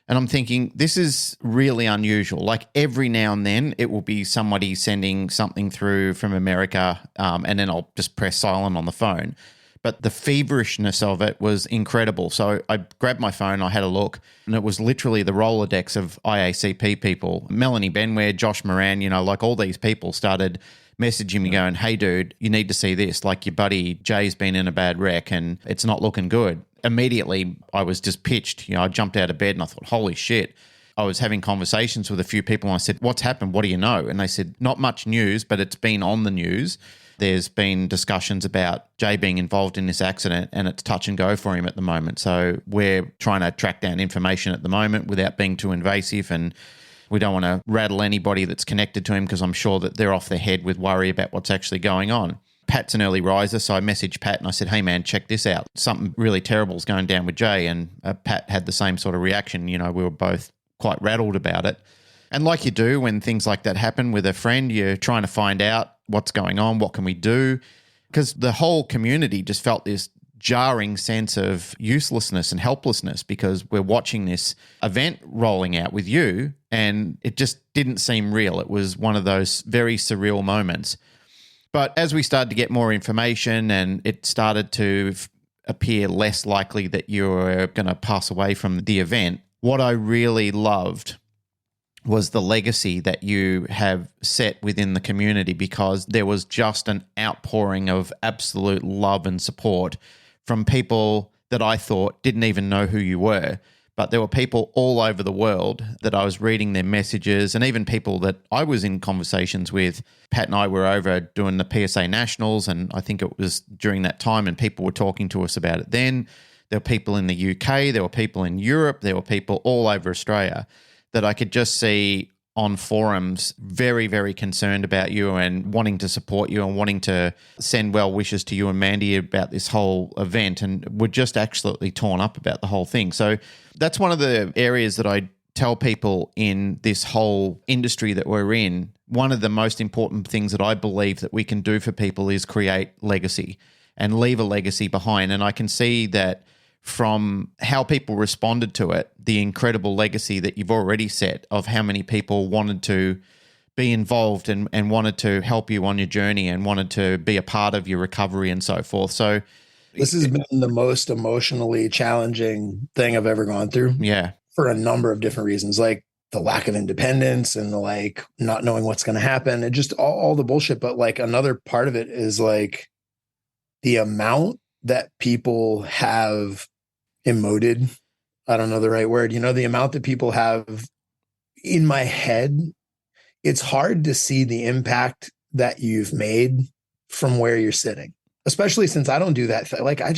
And I'm thinking, this is really unusual. Like every now and then it will be somebody sending something through from America, and then I'll just press silent on the phone. But the feverishness of it was incredible. So I grabbed my phone, I had a look, and it was literally the Rolodex of IACP people. Melanie Benware, Josh Moran, like all these people started messaging me going, hey, dude, you need to see this. Like your buddy Jay's been in a bad wreck and it's not looking good. Immediately, I was just pitched. I jumped out of bed and I thought, holy shit. I was having conversations with a few people and I said, what's happened? What do you know? And they said, not much news, but it's been on the news. there's been discussions about Jay being involved in this accident, and it's touch and go for him at the moment. So we're trying to track down information at the moment without being too invasive, and we don't want to rattle anybody that's connected to him because I'm sure that they're off their head with worry about what's actually going on. Pat's an early riser, so I messaged Pat and I said, hey, man, check this out. Something really terrible is going down with Jay. And Pat had the same sort of reaction. You know, we were both quite rattled about it. And like you do when things like that happen with a friend, you're trying to find out what's going on, what can we do? Because the whole community just felt this jarring sense of uselessness and helplessness because we're watching this event rolling out with you and it just didn't seem real. It was one of those very surreal moments. But as we started to get more information and it started to appear less likely that you're going to pass away from the event, what I really loved was the legacy that you have set within the community, because there was just an outpouring of absolute love and support from people that I thought didn't even know who you were. But there were people all over the world that I was reading their messages, and even people that I was in conversations with. Pat and I were over doing the PSA Nationals, and I think it was during that time, and people were talking to us about it then. There were people in the UK, there were people in Europe, there were people all over Australia that I could just see on forums very, very concerned about you and wanting to support you and wanting to send well wishes to you and Mandy about this whole event, and were just absolutely torn up about the whole thing. So that's one of the areas that I tell people in this whole industry that we're in. One of the most important things that I believe that we can do for people is create legacy and leave a legacy behind. And I can see that from how people responded to it, the incredible legacy that you've already set of how many people wanted to be involved and wanted to help you on your journey and wanted to be a part of your recovery and so forth. So this has been the most emotionally challenging thing I've ever gone through. Yeah. For a number of different reasons, like the lack of independence and the like not knowing what's going to happen and just all the bullshit. But like another part of it is like the amount that people have emoted. I don't know the right word. You know, the amount that people have in my head, it's hard to see the impact that you've made from where you're sitting, especially since I don't do that. Like, I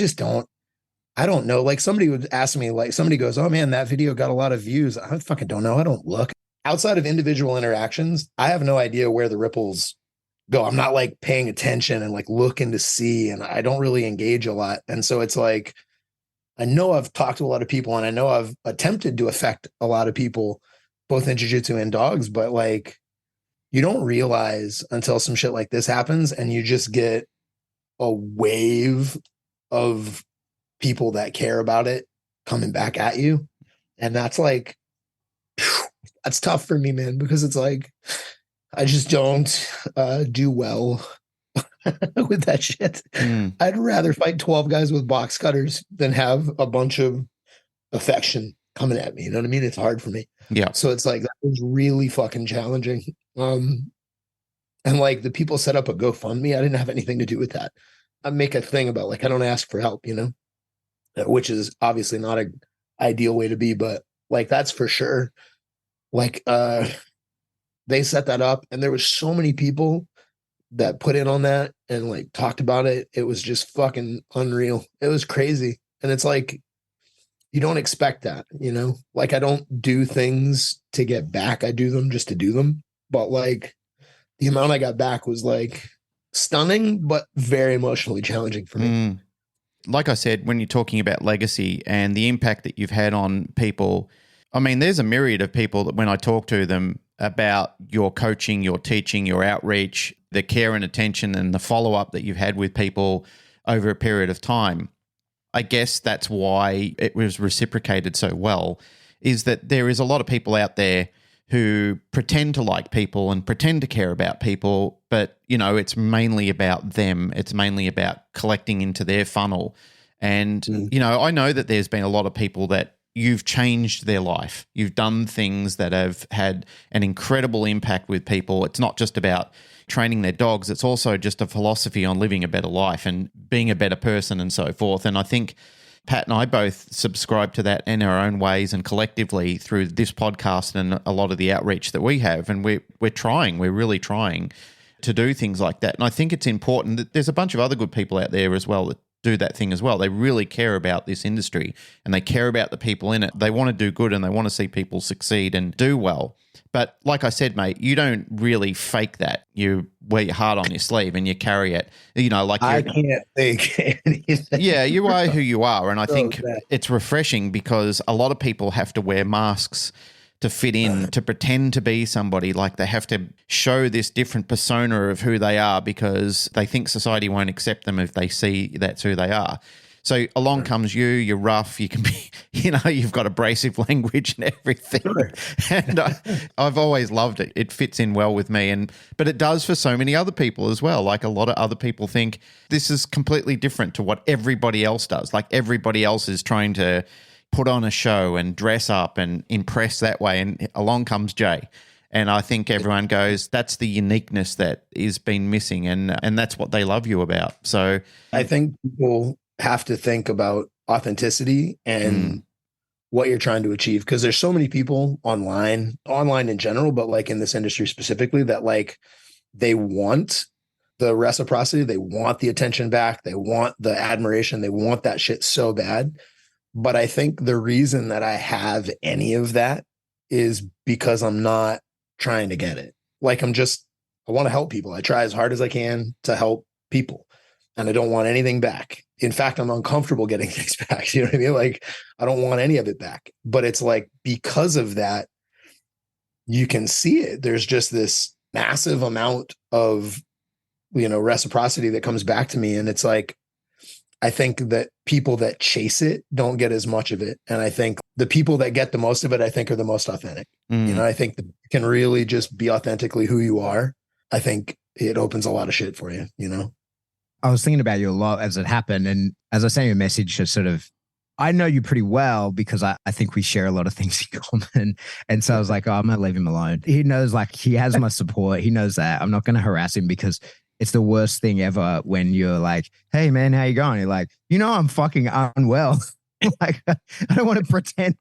don't know. Like somebody would ask me, like somebody goes, oh man, that video got a lot of views. I fucking don't know. I don't look. Outside of individual interactions, I have no idea where the ripples go. I'm not like paying attention and like looking to see, and I don't really engage a lot. And so it's like, I know I've talked to a lot of people and I know I've attempted to affect a lot of people, both in jiu-jitsu and dogs, but like you don't realize until some shit like this happens and you just get a wave of people that care about it coming back at you. And that's like, that's tough for me, man, because it's like, I just don't do well with that shit. I'd rather fight 12 guys with box cutters than have a bunch of affection coming at me. You know what I mean? It's hard for me. Yeah. So it's like, that was really fucking challenging. And like the people set up a GoFundMe. I didn't have anything to do with that. I make a thing about like, I don't ask for help, you know, which is obviously not an ideal way to be, but like, that's for sure. Like, they set that up and there was so many people that put in on that and like talked about it. It was just fucking unreal. It was crazy. And it's like, you don't expect that, you know, like I don't do things to get back. I do them just to do them. But like the amount I got back was like stunning, but very emotionally challenging for me. Like I said, when you're talking about legacy and the impact that you've had on people, I mean, there's a myriad of people that when I talk to them about your coaching, your teaching, your outreach, the care and attention and the follow-up that you've had with people over a period of time, I guess that's why it was reciprocated so well, is that there is a lot of people out there who pretend to like people and pretend to care about people, but, you know, it's mainly about them. It's mainly about collecting into their funnel. And, you know, I know that there's been a lot of people that you've changed their life. You've done things that have had an incredible impact with people. It's not just about training their dogs. It's also just a philosophy on living a better life and being a better person and so forth. And I think Pat and I both subscribe to that in our own ways and collectively through this podcast and a lot of the outreach that we have. And we're trying, we're really trying to do things like that. And I think it's important that there's a bunch of other good people out there as well that do that thing as well. They really care about this industry and they care about the people in it. They want to do good and they want to see people succeed and do well. But like I said, mate, you don't really fake that. You wear your heart on your sleeve and you carry it. You know, like I can't think anything. Yeah, you are who you are. And I think it's refreshing because a lot of people have to wear masks to fit in, to pretend to be somebody. Like they have to show this different persona of who they are because they think society won't accept them if they see that's who they are. So along comes you, you're rough, you can be, you know, you've got abrasive language and everything. Sure. And I've always loved it. It fits in well with me. But it does for so many other people as well. Like a lot of other people think this is completely different to what everybody else does. Like everybody else is trying to put on a show and dress up and impress that way. And along comes Jay. And I think everyone goes, that's the uniqueness that is been missing. And that's what they love you about. So I think people have to think about authenticity and what you're trying to achieve. Because there's so many people online in general, but like in this industry specifically that like they want the reciprocity, they want the attention back, they want the admiration, they want that shit so bad. But I think the reason that I have any of that is because I'm not trying to get it. Like I want to help people. I try as hard as I can to help people and I don't want anything back. In fact, I'm uncomfortable getting things back. You know what I mean? Like I don't want any of it back, but it's like, because of that, you can see it. There's just this massive amount of, you know, reciprocity that comes back to me. And it's like, I think that people that chase it don't get as much of it. And I think the people that get the most of it, I think are the most authentic. You know, I think that you can really just be authentically who you are. I think it opens a lot of shit for you, you know? I was thinking about you a lot as it happened. And as I sent you a message, just sort of, I know you pretty well because I think we share a lot of things in common. And so I was like, oh, I'm going to leave him alone. He knows, like, he has my support. He knows that. I'm not going to harass him because it's the worst thing ever when you're like, hey, man, how you going? You're like, you know, I'm fucking unwell. Like, I don't want to pretend,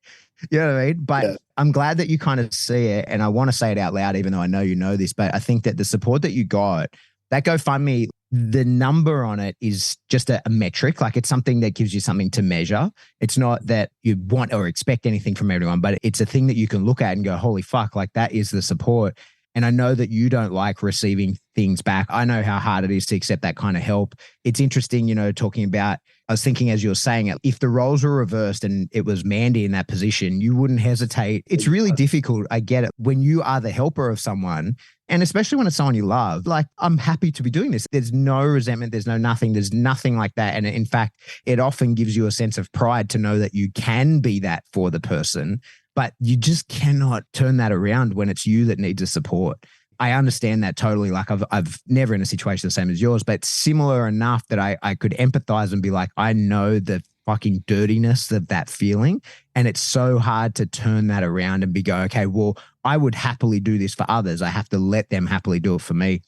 you know what I mean? But I'm glad that you kind of see it. And I want to say it out loud, even though I know you know this. But I think that the support that you got, that GoFundMe, the number on it is just a metric. Like it's something that gives you something to measure. It's not that you want or expect anything from everyone, but it's a thing that you can look at and go, holy fuck, like that is the support. And I know that you don't like receiving things back. I know how hard it is to accept that kind of help. It's interesting, you know, talking about, I was thinking as you were saying it, if the roles were reversed and it was Mandy in that position, you wouldn't hesitate. It's really difficult. I get it. When you are the helper of someone, and especially when it's someone you love, like, I'm happy to be doing this. There's no resentment. There's no nothing. There's nothing like that. And in fact, it often gives you a sense of pride to know that you can be that for the person, but you just cannot turn that around when it's you that needs the support. I understand that totally. Like I've never in a situation the same as yours, but similar enough that I could empathize and be like, I know the fucking dirtiness of that feeling. And it's so hard to turn that around and be go, okay, well, I would happily do this for others. I have to let them happily do it for me.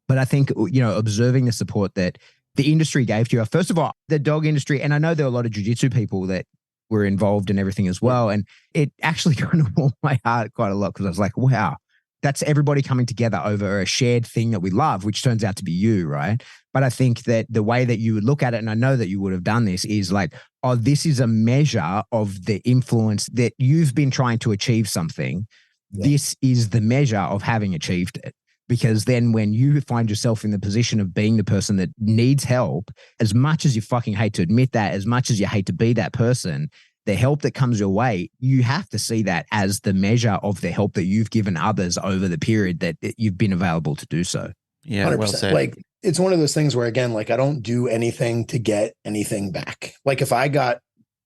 But I think, you know, observing the support that the industry gave to you, first of all, the dog industry, and I know there are a lot of jiu-jitsu people that were involved in everything as well. And it actually kind of warmed my heart quite a lot because I was like, wow, that's everybody coming together over a shared thing that we love, which turns out to be you, right? But I think that the way that you would look at it, and I know that you would have done this, is like, oh, this is a measure of the influence that you've been trying to achieve something. Yeah. This is the measure of having achieved it. Because then when you find yourself in the position of being the person that needs help, as much as you fucking hate to admit that, as much as you hate to be that person, the help that comes your way, you have to see that as the measure of the help that you've given others over the period that you've been available to do so. Yeah, 100%. Well said. Like, it's one of those things where, again, like, I don't do anything to get anything back. Like, if I got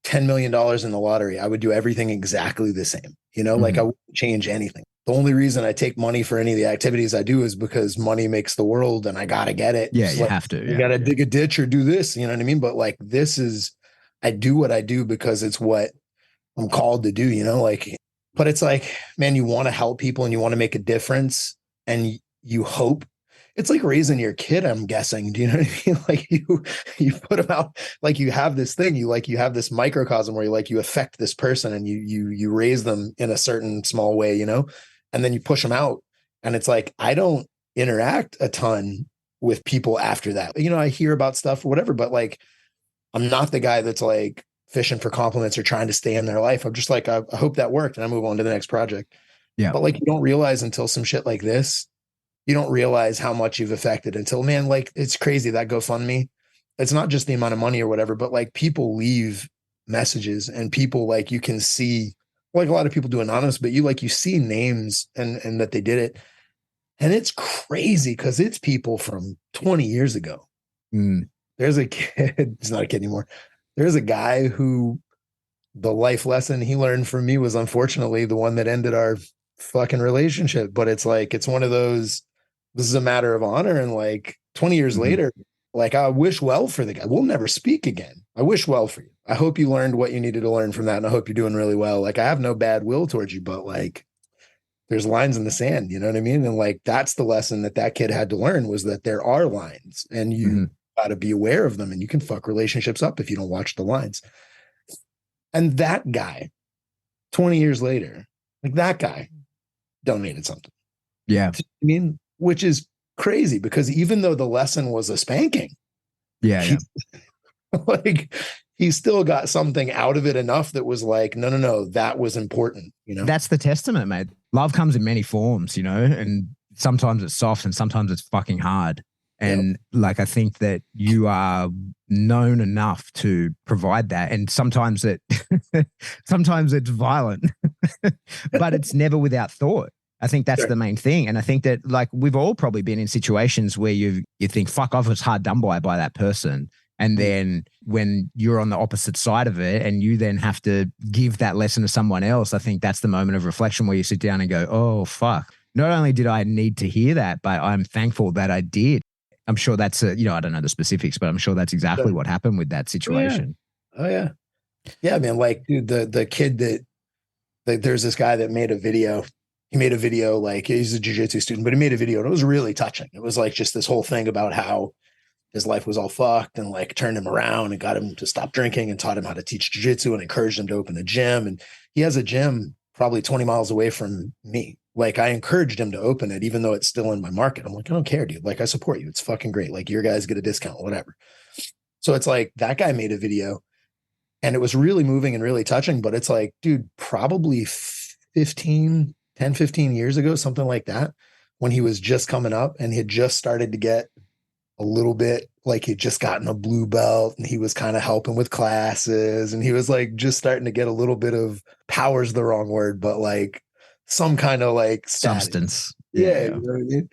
$10 million in the lottery, I would do everything exactly the same. You know, like, I wouldn't change anything. The only reason I take money for any of the activities I do is because money makes the world and I got to get it. Yeah, It's you like, have to. You got to dig a ditch or do this. You know what I mean? But like, I do what I do because it's what I'm called to do, you know, like, but it's like, man, you want to help people and you want to make a difference and you hope. It's like raising your kid, I'm guessing. Do you know what I mean? Like you put them out, like you have this thing, you have this microcosm where you affect this person and you raise them in a certain small way, you know, and then you push them out. And it's like, I don't interact a ton with people after that. You know, I hear about stuff or whatever, but like, I'm not the guy that's like fishing for compliments or trying to stay in their life. I'm just like, I hope that worked and I move on to the next project. Yeah. But like, you don't realize until some shit like this, you don't realize how much you've affected until, man, like it's crazy that GoFundMe. It's not just the amount of money or whatever, but like people leave messages and people like you can see, like a lot of people do anonymous, but you see names and that they did it. And it's crazy because it's people from 20 years ago. Mm. There's a kid, he's not a kid anymore. There's a guy who the life lesson he learned from me was unfortunately the one that ended our fucking relationship. But it's like, it's one of those, this is a matter of honor. And like 20 years later, like I wish well for the guy. We'll never speak again. I wish well for you. I hope you learned what you needed to learn from that. And I hope you're doing really well. Like I have no bad will towards you, but like there's lines in the sand, you know what I mean? And like, that's the lesson that kid had to learn was that there are lines and you got to be aware of them and you can fuck relationships up if you don't watch the lines. And that guy, 20 years later, like that guy donated something. Yeah. I mean, which is crazy because even though the lesson was a spanking, like he still got something out of it enough that was like, no, that was important. You know, that's the testament, mate. Love comes in many forms, you know, and sometimes it's soft and sometimes it's fucking hard. And like, I think that you are known enough to provide that. And sometimes sometimes it's violent, but it's never without thought. I think that's the main thing. And I think that like we've all probably been in situations where you think, fuck off, it's hard done by that person. And then when you're on the opposite side of it and you then have to give that lesson to someone else, I think that's the moment of reflection where you sit down and go, oh, fuck. Not only did I need to hear that, but I'm thankful that I did. I'm sure that's, I don't know the specifics, but I'm sure that's exactly what happened with that situation. Oh, yeah. Yeah, man. Like, dude, the kid that there's this guy that made a video. He made a video, like he's a jiu-jitsu student, but he made a video and it was really touching. It was like just this whole thing about how his life was all fucked and like turned him around and got him to stop drinking and taught him how to teach jiu-jitsu and encouraged him to open a gym. And he has a gym probably 20 miles away from me. Like I encouraged him to open it, even though it's still in my market. I'm like, I don't care, dude. Like I support you. It's fucking great. Like your guys get a discount, whatever. So it's like that guy made a video and it was really moving and really touching, but it's like, dude, probably 10, 15 years ago, something like that, when he was just coming up and he had just started to get a little bit like he'd just gotten a blue belt and he was kind of helping with classes and he was like just starting to get a little bit of power's the wrong word, but like some kind of like substance. Yeah. You know what I mean?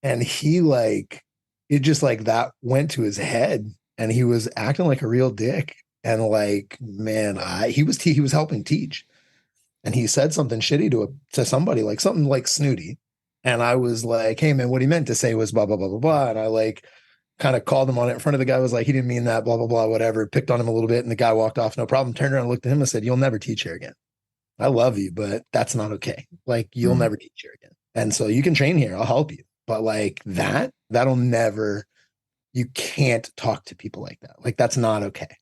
And he like, it just like that went to his head and he was acting like a real dick. And like, man, he was helping teach. And he said something shitty to somebody, like something like snooty. And I was like, hey, man, what he meant to say was blah, blah, blah, blah, blah. And I like kind of called him on it in front of the guy, was like, he didn't mean that, blah, blah, blah, whatever. Picked on him a little bit. And the guy walked off, no problem. Turned around and looked at him and said, you'll never teach here again. I love you, but that's not okay. Like, you'll never teach here again. And so you can train here. I'll help you. But like that'll never, you can't talk to people like that. Like, that's not okay.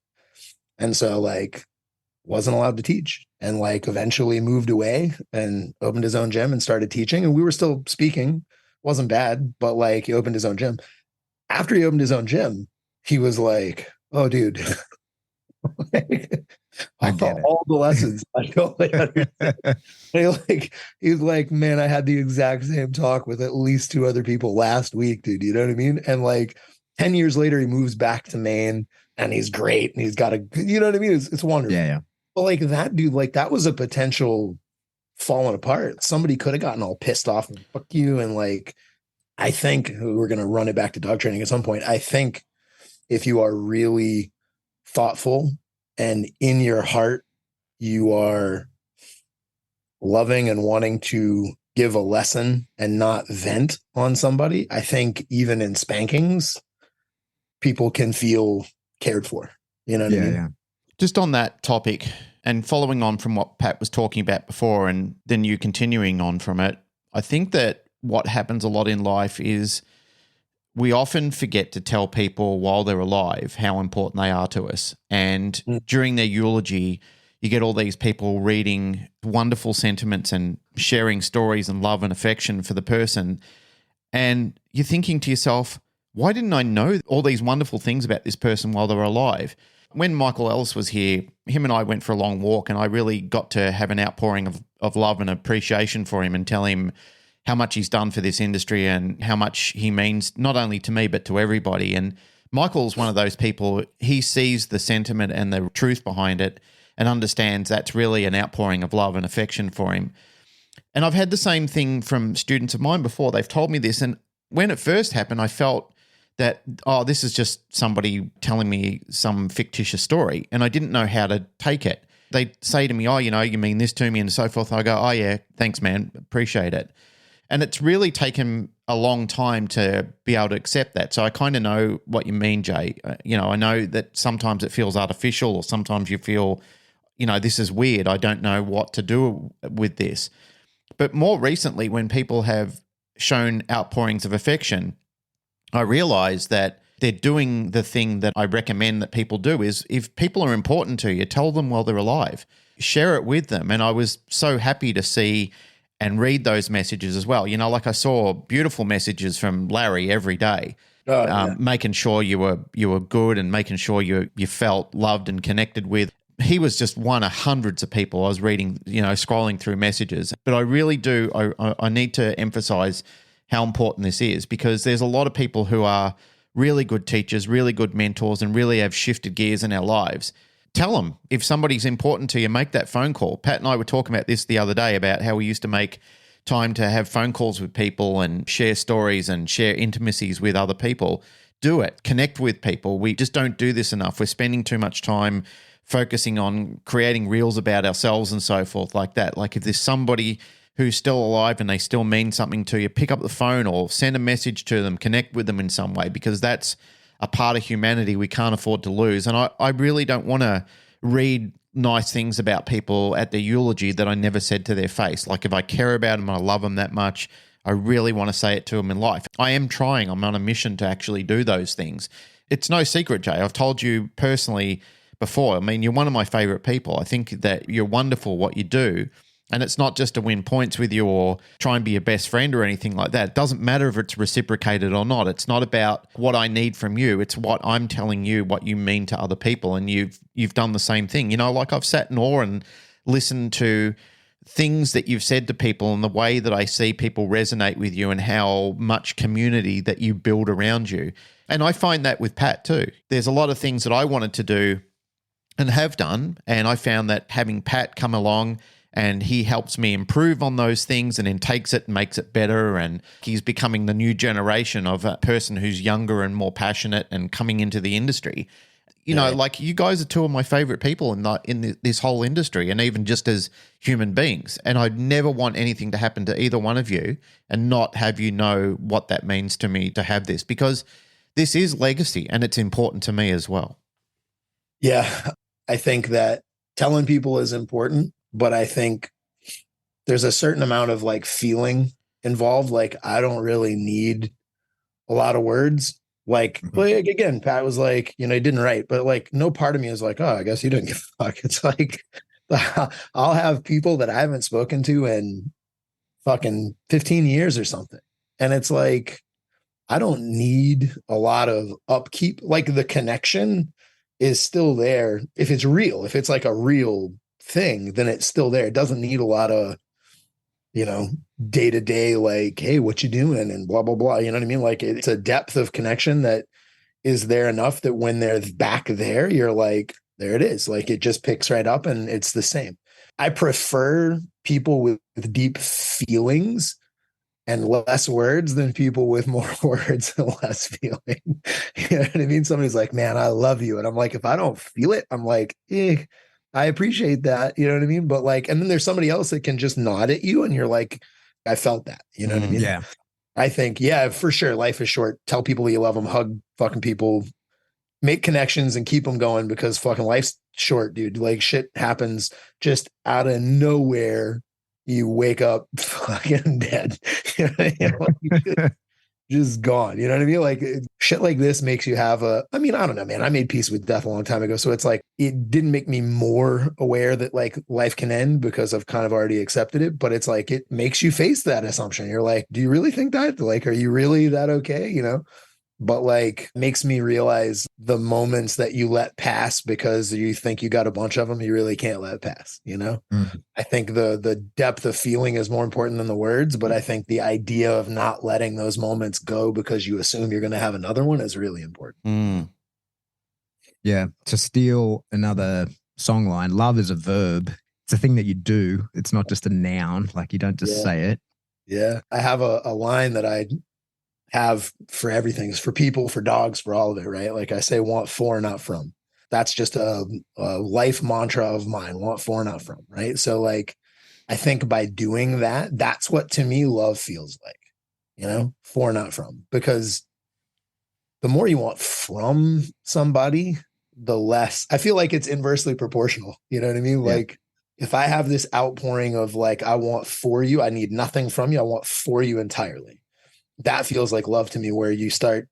And so like, wasn't allowed to teach and like eventually moved away and opened his own gym and started teaching. And we were still speaking. Wasn't bad, but like he opened his own gym. After he opened his own gym, he was like, oh, dude, I get it. All the lessons. I totally understand. He's like, man, I had the exact same talk with at least 2 other people last week, dude. You know what I mean? And like 10 years later, he moves back to Maine and he's great. And he's got you know what I mean? It's wonderful. Yeah. But like that dude, like that was a potential falling apart. Somebody could have gotten all pissed off and fuck you. And like, I think we're going to run it back to dog training at some point. I think if you are really thoughtful and in your heart, you are loving and wanting to give a lesson and not vent on somebody, I think even in spankings, people can feel cared for. You know what I mean? Yeah. Just on that topic and following on from what Pat was talking about before and then you continuing on from it, I think that what happens a lot in life is we often forget to tell people while they're alive how important they are to us. And during their eulogy, you get all these people reading wonderful sentiments and sharing stories and love and affection for the person. And you're thinking to yourself, why didn't I know all these wonderful things about this person while they were alive? When Michael Ellis was here, him and I went for a long walk, and I really got to have an outpouring of love and appreciation for him and tell him how much he's done for this industry and how much he means not only to me but to everybody. And Michael's one of those people, he sees the sentiment and the truth behind it and understands that's really an outpouring of love and affection for him. And I've had the same thing from students of mine before. They've told me this, and when it first happened, I felt that, oh, this is just somebody telling me some fictitious story, and I didn't know how to take it. They say to me, oh, you mean this to me and so forth. I go, oh, yeah, thanks, man, appreciate it. And it's really taken a long time to be able to accept that. So I kind of know what you mean, Jay. I know that sometimes it feels artificial, or sometimes you feel, this is weird. I don't know what to do with this. But more recently, when people have shown outpourings of affection, I realize that they're doing the thing that I recommend that people do is, if people are important to you, tell them while they're alive. Share it with them. And I was so happy to see and read those messages as well. Like I saw beautiful messages from Larry every day, making sure you were good and making sure you felt loved and connected with. He was just one of hundreds of people I was reading, scrolling through messages. But I really do, I need to emphasize how important this is, because there's a lot of people who are really good teachers, really good mentors, and really have shifted gears in our lives. Tell them, if somebody's important to you, make that phone call. Pat and I were talking about this the other day, about how we used to make time to have phone calls with people and share stories and share intimacies with other people. Do it. Connect with people. We just don't do this enough. We're spending too much time focusing on creating reels about ourselves and so forth like that. Like, if there's somebody who's still alive and they still mean something to you, pick up the phone or send a message to them, connect with them in some way, because that's a part of humanity we can't afford to lose. And I really don't want to read nice things about people at their eulogy that I never said to their face. Like, if I care about them and I love them that much, I really want to say it to them in life. I am trying. I'm on a mission to actually do those things. It's no secret, Jay. I've told you personally before. I mean, you're one of my favorite people. I think that you're wonderful what you do. And it's not just to win points with you or try and be your best friend or anything like that. It doesn't matter if it's reciprocated or not. It's not about what I need from you. It's what I'm telling you, what you mean to other people. And you've done the same thing. Like, I've sat in awe and listened to things that you've said to people and the way that I see people resonate with you and how much community that you build around you. And I find that with Pat too. There's a lot of things that I wanted to do and have done. And I found that having Pat come along, and he helps me improve on those things and then takes it and makes it better. And he's becoming the new generation of a person who's younger and more passionate and coming into the industry. Like, you guys are two of my favorite people in this whole industry, and even just as human beings. And I'd never want anything to happen to either one of you and not have you know what that means to me to have this, because this is legacy and it's important to me as well. Yeah, I think that telling people is important. But I think there's a certain amount of like feeling involved. Like, I don't really need a lot of words. Like, like again, Pat was like, he didn't write, but like, no part of me is like, oh, I guess he didn't give a fuck. It's like, I'll have people that I haven't spoken to in fucking 15 years or something. And it's like, I don't need a lot of upkeep. Like, the connection is still there. If it's real, if it's like a real thing, then it's still there. It doesn't need a lot of, day to day, like, hey, what you doing? And blah, blah, blah. You know what I mean? Like, it's a depth of connection that is there enough that when they're back there, you're like, there it is. Like, it just picks right up and it's the same. I prefer people with deep feelings and less words than people with more words and less feeling. You know what I mean? Somebody's like, man, I love you. And I'm like, if I don't feel it, I'm like, I appreciate that. You know what I mean? But like, and then there's somebody else that can just nod at you and you're like, I felt that. You know what I mean? Yeah. I think, yeah, for sure. Life is short. Tell people you love them, hug fucking people, make connections and keep them going, because fucking life's short, dude. Like, shit happens just out of nowhere. You wake up fucking dead. just gone. You know what I mean? Like shit like this makes you have I mean, I don't know, man. I made peace with death a long time ago. So it's like, it didn't make me more aware that like life can end because I've kind of already accepted it. But it's like, it makes you face that assumption. You're like, do you really think that? Like, are you really that okay? You know? But like makes me realize the moments that you let pass because you think you got a bunch of them, you really can't let pass, you know? I think the depth of feeling is more important than the words, but I think the idea of not letting those moments go because you assume you're going to have another one is really important. Yeah. To steal another song line, love is a verb. It's a thing that you do. It's not just a noun. Like you don't just say it. Yeah. I have a line that I have for everything. It's for people, for dogs, for all of it, right? Like I say, want for, not from. That's just a life mantra of mine. Want for, not from, right? So like, I think by doing that, that's what to me love feels like, you know, for, not from. Because the more you want from somebody, the less, I feel like it's inversely proportional. You know what I mean? Yeah. Like if I have this outpouring of like, I want for you, I need nothing from you, I want for you entirely. That feels like love to me, where you start,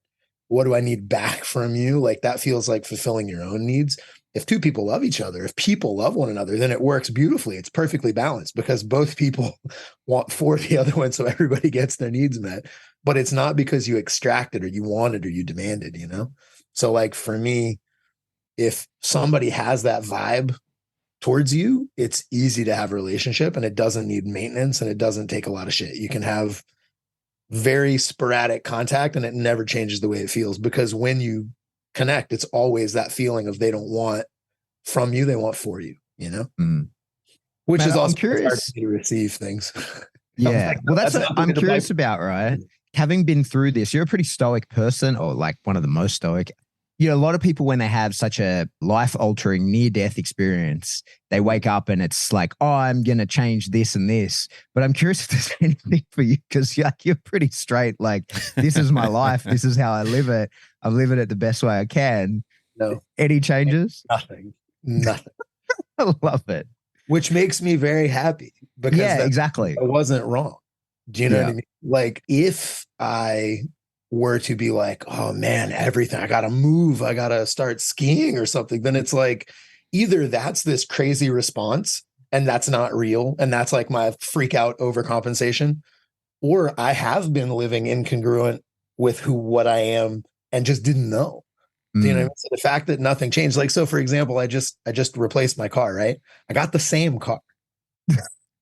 what do I need back from you? Like that feels like fulfilling your own needs. If two people love each other, if people love one another, then it works beautifully. It's perfectly balanced because both people want for the other one. So everybody gets their needs met, but it's not because you extracted or you wanted or you demanded, you know? So like for me, if somebody has that vibe towards you, it's easy to have a relationship and it doesn't need maintenance and it doesn't take a lot of shit. You can have very sporadic contact and it never changes the way it feels, because when you connect, it's always that feeling of they don't want from you, they want for you, you know? Which Man, is also I'm curious. hard to receive things. Yeah. Like, Well, that's not what I'm the curious vibe. about, right? Having been through this, you're a pretty stoic person, or like one of the most stoic. You know, a lot of people, when they have such a life altering near death experience, they wake up and it's like, oh, I'm going to change this and this. But I'm curious if there's anything for you, because you're pretty straight. Like, this is my life. This is how I live it. I live it the best way I can. No, Any changes? nothing, I love it. which makes me very happy because Yeah, that exactly. I wasn't wrong. Do you know what I Yeah. mean? Like if I were to be like, oh man, everything, I got to move, I got to start skiing or something, then it's like, either that's this crazy response and that's not real. And that's like my freak out overcompensation, or I have been living incongruent with what I am and just didn't know. Do you know what I mean? So the fact that nothing changed, like, so for example, I just replaced my car, right? I got the same car.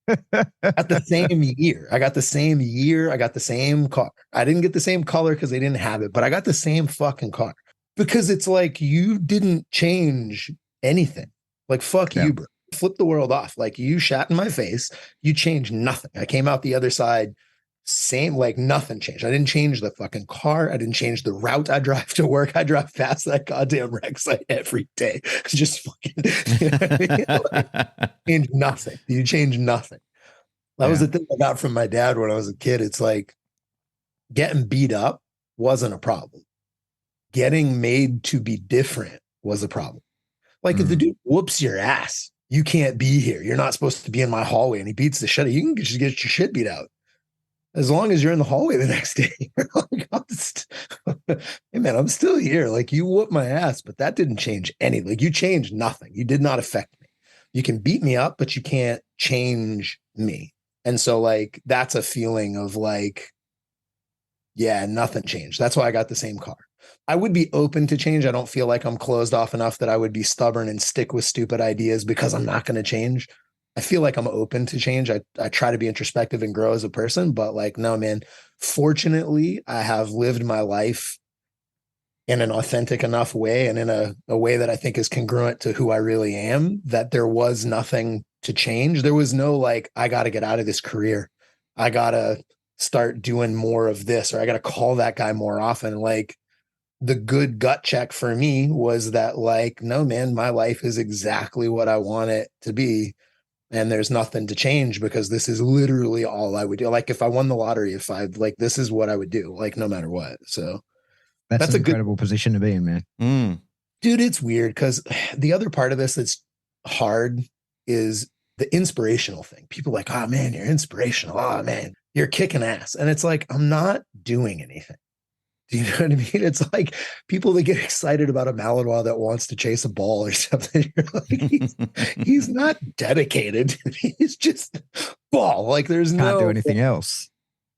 At the same year. I got the same year. I got the same car. I didn't get the same color because they didn't have it, but I got the same fucking car. Because it's like, you didn't change anything. Like, fuck Yeah. you, bro. Flip the world off. Like, you shat in my face. You changed nothing. I came out the other side same, like nothing changed. I didn't change the fucking car. I didn't change the route I drive to work. I drive past that goddamn wreck site every day. Just fucking, you know what I mean? Like, change nothing. You change nothing. That was the thing I got from my dad when I was a kid. It's like, getting beat up wasn't a problem. Getting made to be different was a problem. Like if the dude whoops your ass, you can't be here. You're not supposed to be in my hallway, and he beats the shit out. You can just get your shit beat out. As long as you're in the hallway the next day, you're like, hey man, I'm still here. Like, you whooped my ass, but that didn't change anything. Like, you changed nothing. You did not affect me. You can beat me up, but you can't change me. And so like, that's a feeling of like, yeah, nothing changed. That's why I got the same car. I would be open to change. I don't feel like I'm closed off enough that I would be stubborn and stick with stupid ideas because I'm not going to change. I feel like I'm open to change. I try to be introspective and grow as a person, but like, no, man, fortunately, I have lived my life in an authentic enough way and in a way that I think is congruent to who I really am, that there was nothing to change. There was no like, I got to get out of this career. I got to start doing more of this, or I got to call that guy more often. Like, the good gut check for me was that like, no, man, my life is exactly what I want it to be. And there's nothing to change because this is literally all I would do. Like, if I won the lottery, if I like, this is what I would do, like, no matter what. So That's an a good incredible position to be in, man. dude. It's weird because the other part of this that's hard is the inspirational thing. People are like, oh man, you're inspirational. Oh man, you're kicking ass. And it's like, I'm not doing anything. Do you know what I mean? It's like people that get excited about a Malinois that wants to chase a ball or something. You're like, he's not dedicated. He's just ball. Like Can't do anything else.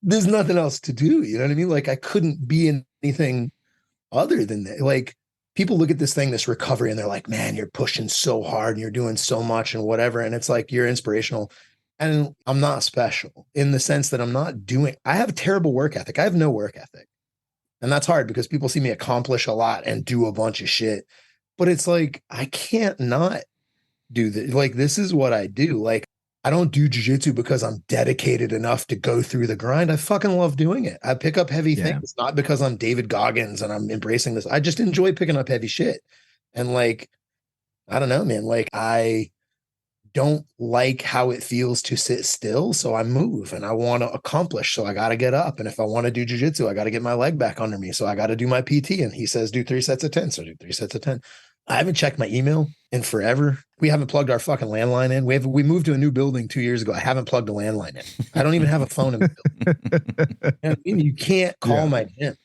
There's nothing else to do. You know what I mean? Like I couldn't be anything other than that. Like people look at this thing, this recovery, and they're like, man, you're pushing so hard and you're doing so much and whatever. And it's like, you're inspirational. And I'm not special in the sense that I have a terrible work ethic. I have no work ethic. And that's hard because people see me accomplish a lot and do a bunch of shit. But it's like, I can't not do this. Like, this is what I do. Like, I don't do jiu-jitsu because I'm dedicated enough to go through the grind. I fucking love doing it. I pick up heavy things, not because I'm David Goggins and I'm embracing this. I just enjoy picking up heavy shit. And like, I don't know, man, like I don't like how it feels to sit still. So I move and I want to accomplish. So I got to get up. And if I want to do jiu-jitsu, I got to get my leg back under me. So I got to do my PT. And he says, do 3 sets of 10. So do 3 sets of 10. I haven't checked my email in forever. We haven't plugged our fucking landline in. We moved to a new building 2 years ago. I haven't plugged a landline in. I don't even have a phone in the building. And you can't call my gym.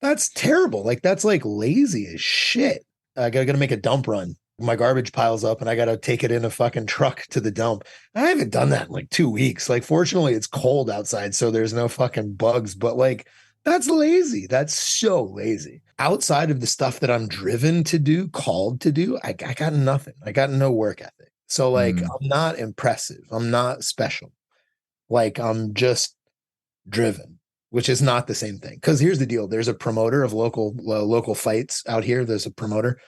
That's terrible. Like that's like lazy as shit. I got to make a dump run. My garbage piles up and I got to take it in a fucking truck to the dump. I haven't done that in like 2 weeks. Like, fortunately it's cold outside, so there's no fucking bugs, but like, that's lazy. That's so lazy. Outside of the stuff that I'm driven to do, called to do, I got nothing. I got no work ethic. So like, I'm not impressive. I'm not special. Like I'm just driven, which is not the same thing. Cause here's the deal. There's a promoter of local fights out here. There's a promoter.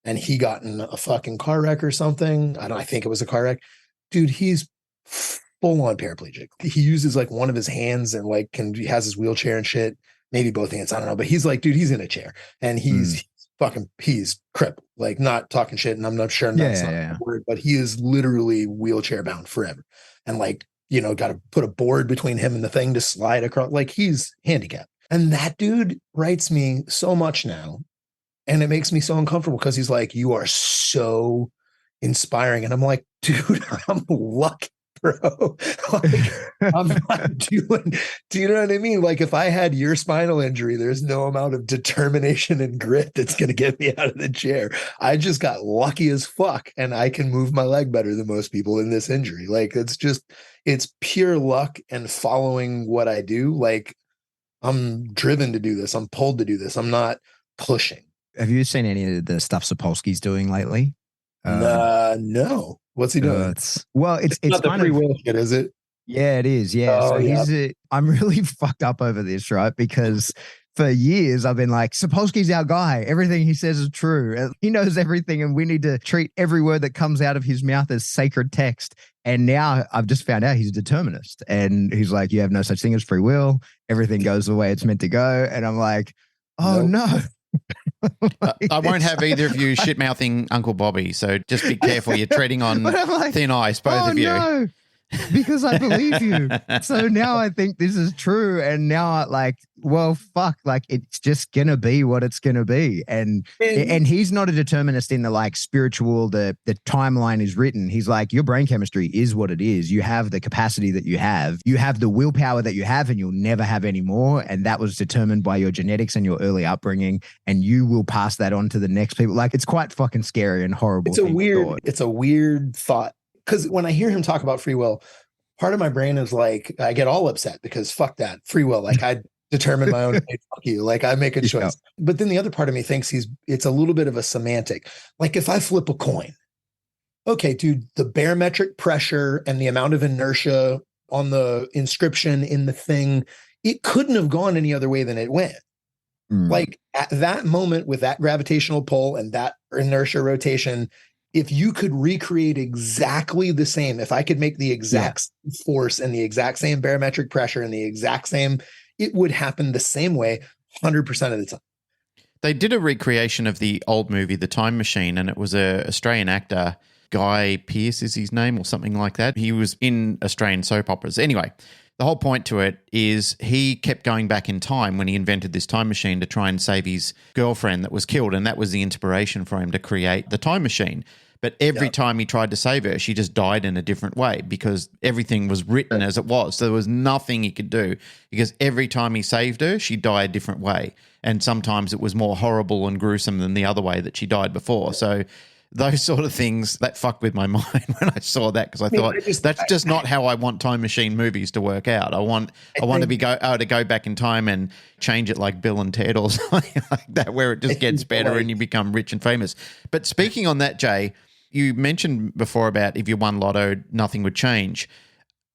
And he got in a fucking car wreck or something. I think it was a car wreck. Dude, he's full on paraplegic. He uses like one of his hands and like he has his wheelchair and shit. Maybe both hands. I don't know. But he's like, dude, he's in a chair and he's crippled. Like not talking shit. And I'm not sure that's not the word, but he is literally wheelchair bound forever. And like, you know, got to put a board between him and the thing to slide across. Like he's handicapped. And that dude writes me so much now. And it makes me so uncomfortable because he's like, you are so inspiring. And I'm like, dude, I'm lucky, bro. Like, I'm not doing, do you know what I mean? Like if I had your spinal injury, there's no amount of determination and grit that's going to get me out of the chair. I just got lucky as fuck. And I can move my leg better than most people in this injury. Like it's pure luck and following what I do. Like I'm driven to do this. I'm pulled to do this. I'm not pushing. Have you seen any of the stuff Sapolsky's doing lately? No. What's he doing? It's not the free will shit, is it? Yeah, it is. Yeah. So I'm really fucked up over this, right? Because for years I've been like, Sapolsky's our guy. Everything he says is true. He knows everything, and we need to treat every word that comes out of his mouth as sacred text. And now I've just found out he's a determinist, and he's like, you have no such thing as free will. Everything goes the way it's meant to go. And I'm like, oh no. I won't have either of you shit-mouthing Uncle Bobby, so just be careful. You're treading on like, thin ice, both of you. No, because I believe you. So now I think this is true, and now like, well, fuck, like it's just gonna be what it's gonna be. And he's not a determinist in the like spiritual, the timeline is written. He's like, your brain chemistry is what it is. You have the capacity that you have the willpower that you have, and you'll never have any more. And that was determined by your genetics and your early upbringing, and you will pass that on to the next people. Like, it's quite fucking scary and horrible. It's a weird thought. Because when I hear him talk about free will, part of my brain is like, I get all upset because fuck that free will. Like I determine my own fate. Fuck you. Like I make a choice. Yeah. But then the other part of me thinks it's a little bit of a semantic. Like if I flip a coin, okay, dude, the barometric pressure and the amount of inertia on the inscription in the thing, it couldn't have gone any other way than it went. Like at that moment with that gravitational pull and that inertia rotation, if you could recreate exactly the same, if I could make the exact same force and the exact same barometric pressure and the exact same, it would happen the same way 100% of the time. They did a recreation of the old movie, The Time Machine, and it was an Australian actor, Guy Pearce is his name or something like that. He was in Australian soap operas. Anyway, the whole point to it is he kept going back in time when he invented this time machine to try and save his girlfriend that was killed, and that was the inspiration for him to create the time machine. But every time he tried to save her, she just died in a different way because everything was written as it was. So there was nothing he could do because every time he saved her, she died a different way. And sometimes it was more horrible and gruesome than the other way that she died before. So those sort of things, that fucked with my mind when I saw that because I thought that's just not how I want time machine movies to work out. I want to be able to go back in time and change it like Bill and Ted or something like that, where it just gets better and you become rich and famous. But speaking on that, Jay, you mentioned before about if you won lotto, nothing would change.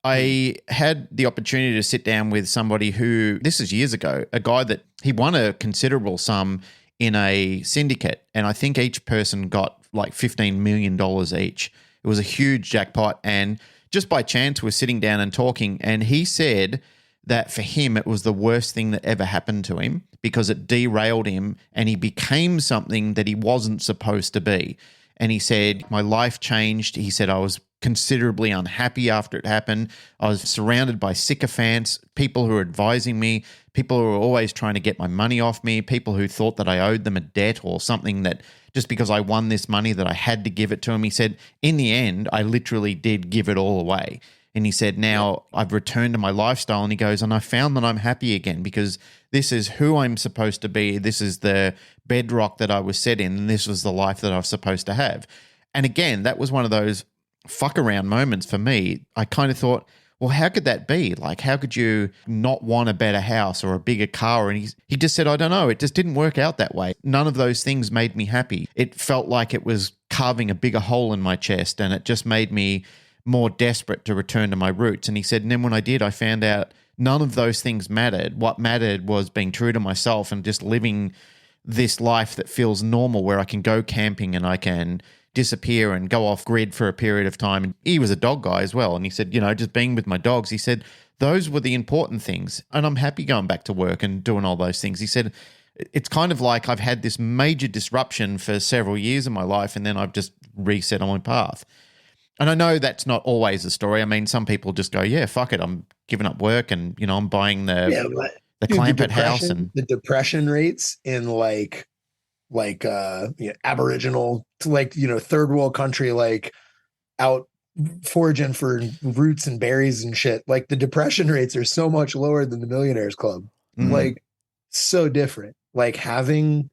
I had the opportunity to sit down with somebody who, this is years ago, a guy that he won a considerable sum in a syndicate, and I think each person got like $15 million each. It was a huge jackpot, and just by chance we're sitting down and talking, and he said that for him it was the worst thing that ever happened to him because it derailed him and he became something that he wasn't supposed to be. And he said, my life changed. He said, I was considerably unhappy after it happened. I was surrounded by sycophants, people who were advising me, people who were always trying to get my money off me, people who thought that I owed them a debt or something, that just because I won this money that I had to give it to him. He said, in the end, I literally did give it all away. And he said, now I've returned to my lifestyle. And he goes, and I found that I'm happy again because this is who I'm supposed to be. This is the bedrock that I was set in. And this was the life that I was supposed to have. And again, that was one of those fuck around moments for me. I kind of thought, well, how could that be? Like, how could you not want a better house or a bigger car? And he just said, I don't know. It just didn't work out that way. None of those things made me happy. It felt like it was carving a bigger hole in my chest, and it just made me more desperate to return to my roots. And he said, and then when I did, I found out none of those things mattered. What mattered was being true to myself and just living this life that feels normal, where I can go camping and I can disappear and go off grid for a period of time. And he was a dog guy as well. And he said, just being with my dogs, he said, those were the important things. And I'm happy going back to work and doing all those things. He said, it's kind of like I've had this major disruption for several years in my life, and then I've just reset on my path. And I know that's not always the story. I mean, some people just go, yeah, fuck it, I'm giving up work and, I'm buying the Clampett house. And the depression rates in Aboriginal, third world country, out foraging for roots and berries and shit. Like, the depression rates are so much lower than the Millionaires Club. So different. Like, having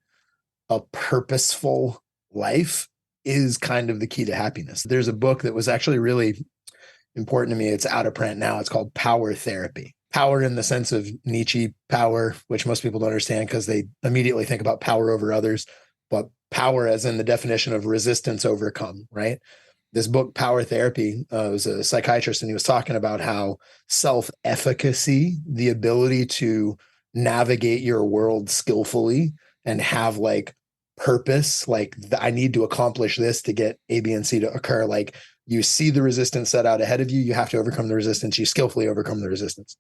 a purposeful life is kind of the key to happiness. There's a book that was actually really important to me. It's out of print now. It's called Power Therapy. Power in the sense of Nietzsche power, which most people don't understand because they immediately think about power over others, but power as in the definition of resistance overcome, right? This book, Power Therapy, was a psychiatrist, and he was talking about how self-efficacy, the ability to navigate your world skillfully and have purpose, I need to accomplish this to get A, B, and C to occur. Like, you see the resistance set out ahead of you, you have to overcome the resistance, you skillfully overcome the resistance.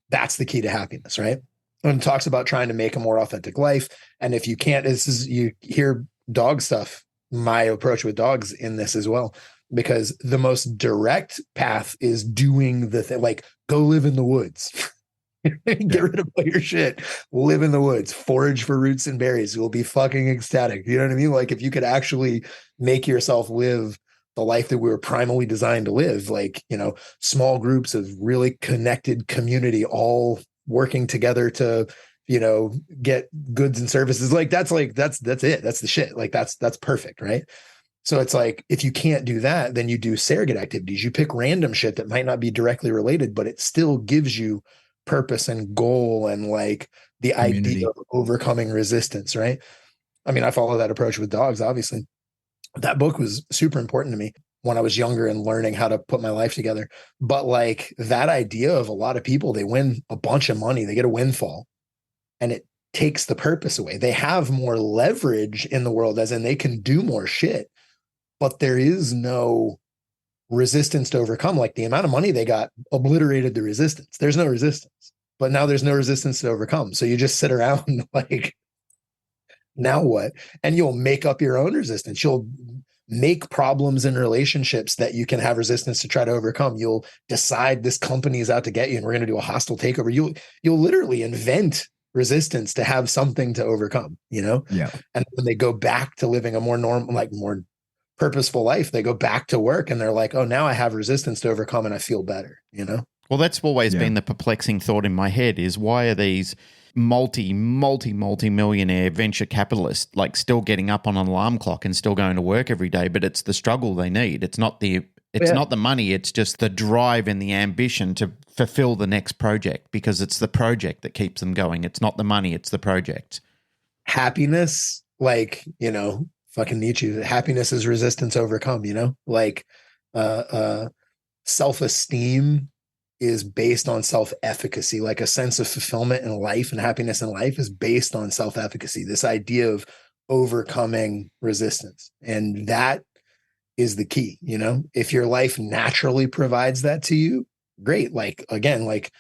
That's the key to happiness, right? And talks about trying to make a more authentic life. And if you can't, you hear dog stuff, my approach with dogs in this as well, because the most direct path is doing the thing, go live in the woods. Get rid of all your shit, live in the woods, forage for roots and berries. You'll be fucking ecstatic. You know what I mean? Like, if you could actually make yourself live the life that we were primally designed to live, small groups of really connected community, all working together to, get goods and services. That's it. That's the shit. That's perfect. Right. So it's if you can't do that, then you do surrogate activities. You pick random shit that might not be directly related, but it still gives you purpose and goal and the Community. idea of overcoming resistance, right? I mean, I follow that approach with dogs, obviously. That book was super important to me when I was younger and learning how to put my life together. But that idea of a lot of people, they win a bunch of money, they get a windfall, and it takes the purpose away. They have more leverage in the world, as in they can do more shit, but there is no resistance to overcome. The amount of money they got obliterated the resistance. There's no resistance, but now there's no resistance to overcome. So you just sit around now what? And you'll make up your own resistance. You'll make problems in relationships that you can have resistance to try to overcome. You'll decide this company is out to get you and we're going to do a hostile takeover. You'll literally invent resistance to have something to overcome, Yeah. And when they go back to living a more normal, more purposeful life, they go back to work and they're like, oh, now I have resistance to overcome and I feel better, you know? Well, that's always been the perplexing thought in my head is why are these multi-millionaire venture capitalists like still getting up on an alarm clock and still going to work every day, but it's the struggle they need. It's not the money, it's just the drive and the ambition to fulfill the next project because it's the project that keeps them going. It's not the money, it's the project. Happiness, like, you know, fucking Nietzsche, happiness is resistance overcome, you know? Like self-esteem is based on self-efficacy, like a sense of fulfillment in life and happiness in life is based on self-efficacy, this idea of overcoming resistance. And that is the key, you know? If your life naturally provides that to you, great. Like, again, like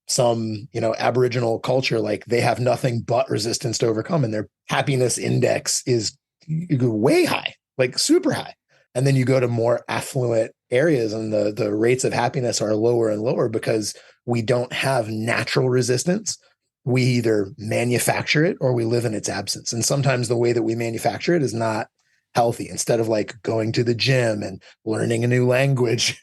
some, you know, Aboriginal culture, like they have nothing but resistance to overcome and their happiness index is way high, like super high. And then you go to more affluent areas and the rates of happiness are lower and lower because we don't have natural resistance. We either manufacture it or we live in its absence. And sometimes the way that we manufacture it is not healthy. Instead of like going to the gym and learning a new language,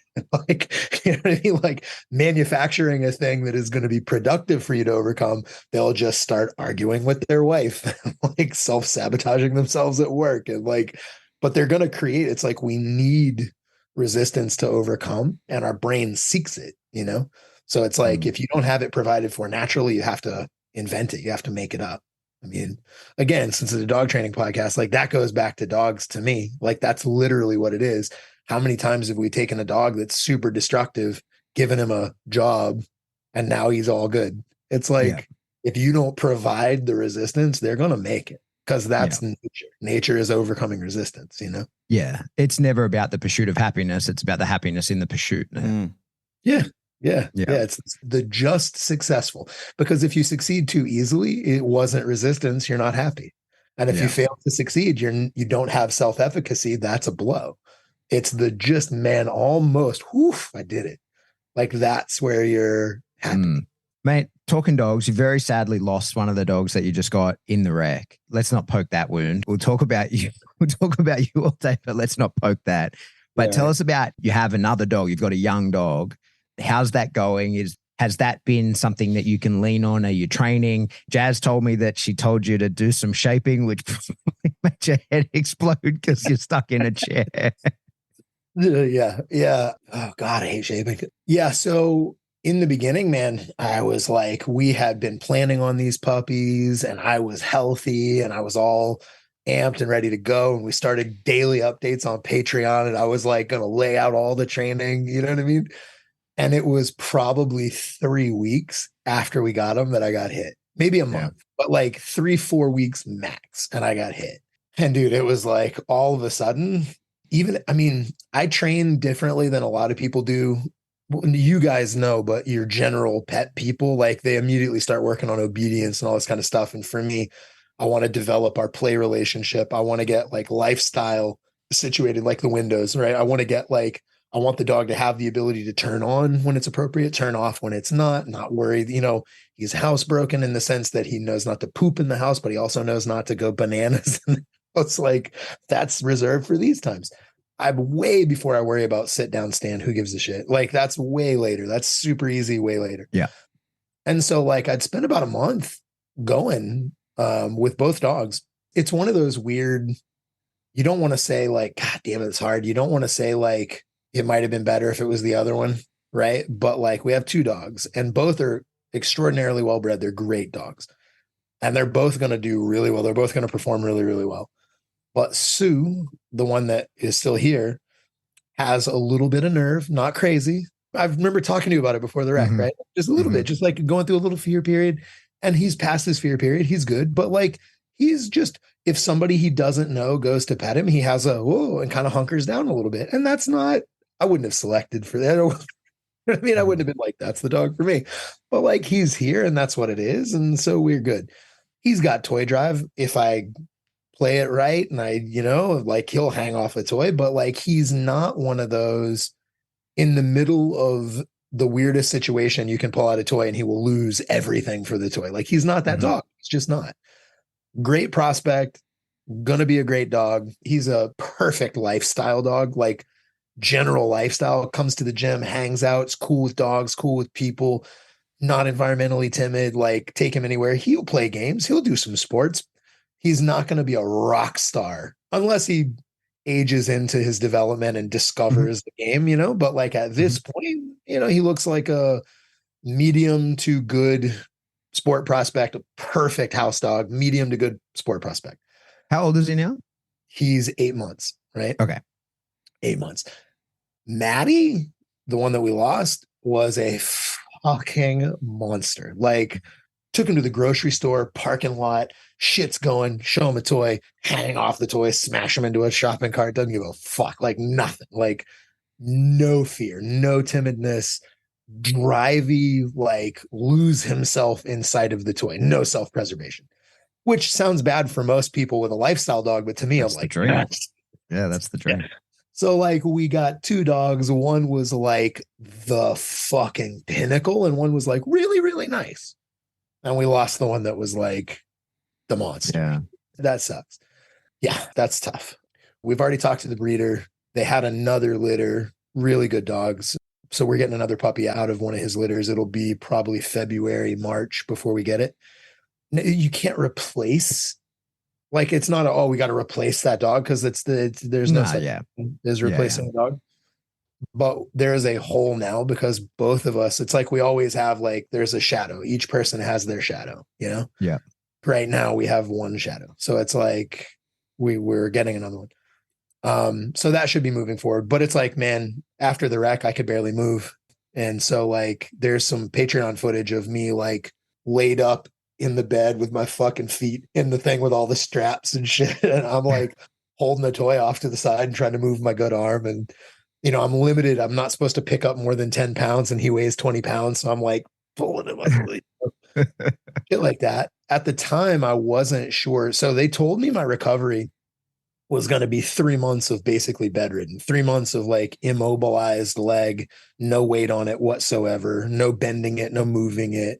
like, you know what I mean? Like manufacturing a thing that is going to be productive for you to overcome, they'll just start arguing with their wife, like self-sabotaging themselves at work. And like, but they're going to create, it's like we need resistance to overcome and our brain seeks it, you know? So it's like, if you don't have it provided for naturally, you have to invent it. You have to make it up. I mean, again, since it's a dog training podcast, like that goes back to dogs to me. Like that's literally what it is. How many times have we taken a dog that's super destructive, given him a job, and now he's all good? It's like, if you don't provide the resistance, they're going to make it because that's nature. Nature is overcoming resistance, you know? Yeah. It's never about the pursuit of happiness. It's about the happiness in the pursuit. Yeah. It's the just successful, because if you succeed too easily, it wasn't resistance. You're not happy. And if you fail to succeed, you don't have self-efficacy. That's a blow. It's the just, man, almost, I did it. Like that's where you're happy. Mate, talking dogs, you very sadly lost one of the dogs that you just got in the wreck. Let's not poke that wound. We'll talk about you. We'll talk about you all day, but let's not poke that. But tell us about, you have another dog. You've got a young dog. How's that going? Has that been something that you can lean on? Are you training? Jazz told me that she told you to do some shaping, which probably made your head explode because you're stuck in a chair. Yeah. Oh God, I hate shaping. Yeah. So in the beginning, man, I was like, we had been planning on these puppies and I was healthy and I was all amped and ready to go. And we started daily updates on Patreon and I was like going to lay out all the training, you know what I mean? And it was probably 3 weeks after we got him that I got hit, maybe a month, but like 3-4 weeks max. And I got hit. And dude, it was like all of a sudden, I train differently than a lot of people do. You guys know, but your general pet people, like they immediately start working on obedience and all this kind of stuff. And for me, I want to develop our play relationship. I want to get like lifestyle situated, like the windows, right? I want the dog to have the ability to turn on when it's appropriate, turn off when it's not worried. You know, he's housebroken in the sense that he knows not to poop in the house, but he also knows not to go bananas. It's like, that's reserved for these times. I'm way before I worry about sit down, stand, who gives a shit? Like that's way later. That's super easy, way later. Yeah. And so like I'd spend about a month going with both dogs. It's one of those weird, you don't want to say like, God damn it, it's hard. You don't want to say like, it might've been better if it was the other one. Right. But like we have 2 dogs and both are extraordinarily well bred. They're great dogs and they're both going to do really well. They're both going to perform really, really well. But Sue, the one that is still here, has a little bit of nerve, not crazy. I remember talking to you about it before the wreck, right? Just a little bit, just like going through a little fear period. And he's past his fear period. He's good. But like, he's just, if somebody he doesn't know goes to pet him, he has a whoa and kind of hunkers down a little bit. And that's not, I wouldn't have selected for that. I mean, I wouldn't have been like, that's the dog for me. But like, he's here and that's what it is. And so we're good. He's got toy drive. If I play it right and I, like he'll hang off a toy, but like he's not one of those in the middle of the weirdest situation you can pull out a toy and he will lose everything for the toy. Like he's not that dog. It's just not. Great prospect, gonna be a great dog. He's a perfect lifestyle dog, like general lifestyle, comes to the gym, hangs out, is cool with dogs, cool with people, not environmentally timid, like take him anywhere. He'll play games, he'll do some sports. He's not going to be a rock star unless he ages into his development and discovers the game, but like at this point, he looks like a medium to good sport prospect, a perfect house dog, medium to good sport prospect. How old is he now? He's 8 months, right? Okay. 8 months. Maddie, the one that we lost, was a fucking monster. Like, took him to the grocery store, parking lot, shit's going, show him a toy, hang off the toy, smash him into a shopping cart, doesn't give a fuck, like nothing, like no fear, no timidness, drivey, like lose himself inside of the toy, no self-preservation, which sounds bad for most people with a lifestyle dog, but to me, That's I'm the like, dream. yes. Yeah, that's the dream. Yeah. So like we got 2 dogs. One was like the fucking pinnacle and one was like really, really nice. And we lost the one that was like the monster. Yeah. That sucks. Yeah, that's tough. We've already talked to the breeder. They had another litter, really good dogs. So we're getting another puppy out of one of his litters. It'll be probably February, March before we get it. You can't replace, like it's not we got to replace that dog because there's no such thing as replacing a dog. But there is a hole now because both of us, it's like we always have, like there's a shadow. Each person has their shadow, Yeah. Right now we have one shadow. So it's like we're getting another one. So that should be moving forward. But it's like, man, after the wreck, I could barely move. And so like there's some Patreon footage of me like laid up in the bed with my fucking feet in the thing with all the straps and shit. And I'm like holding the toy off to the side and trying to move my good arm. And I'm limited. I'm not supposed to pick up more than 10 pounds and he weighs 20 pounds. So I'm like pulling him up, shit like that. At the time, I wasn't sure. So they told me my recovery was going to be 3 months of basically bedridden, 3 months of like immobilized leg, no weight on it whatsoever, no bending it, no moving it.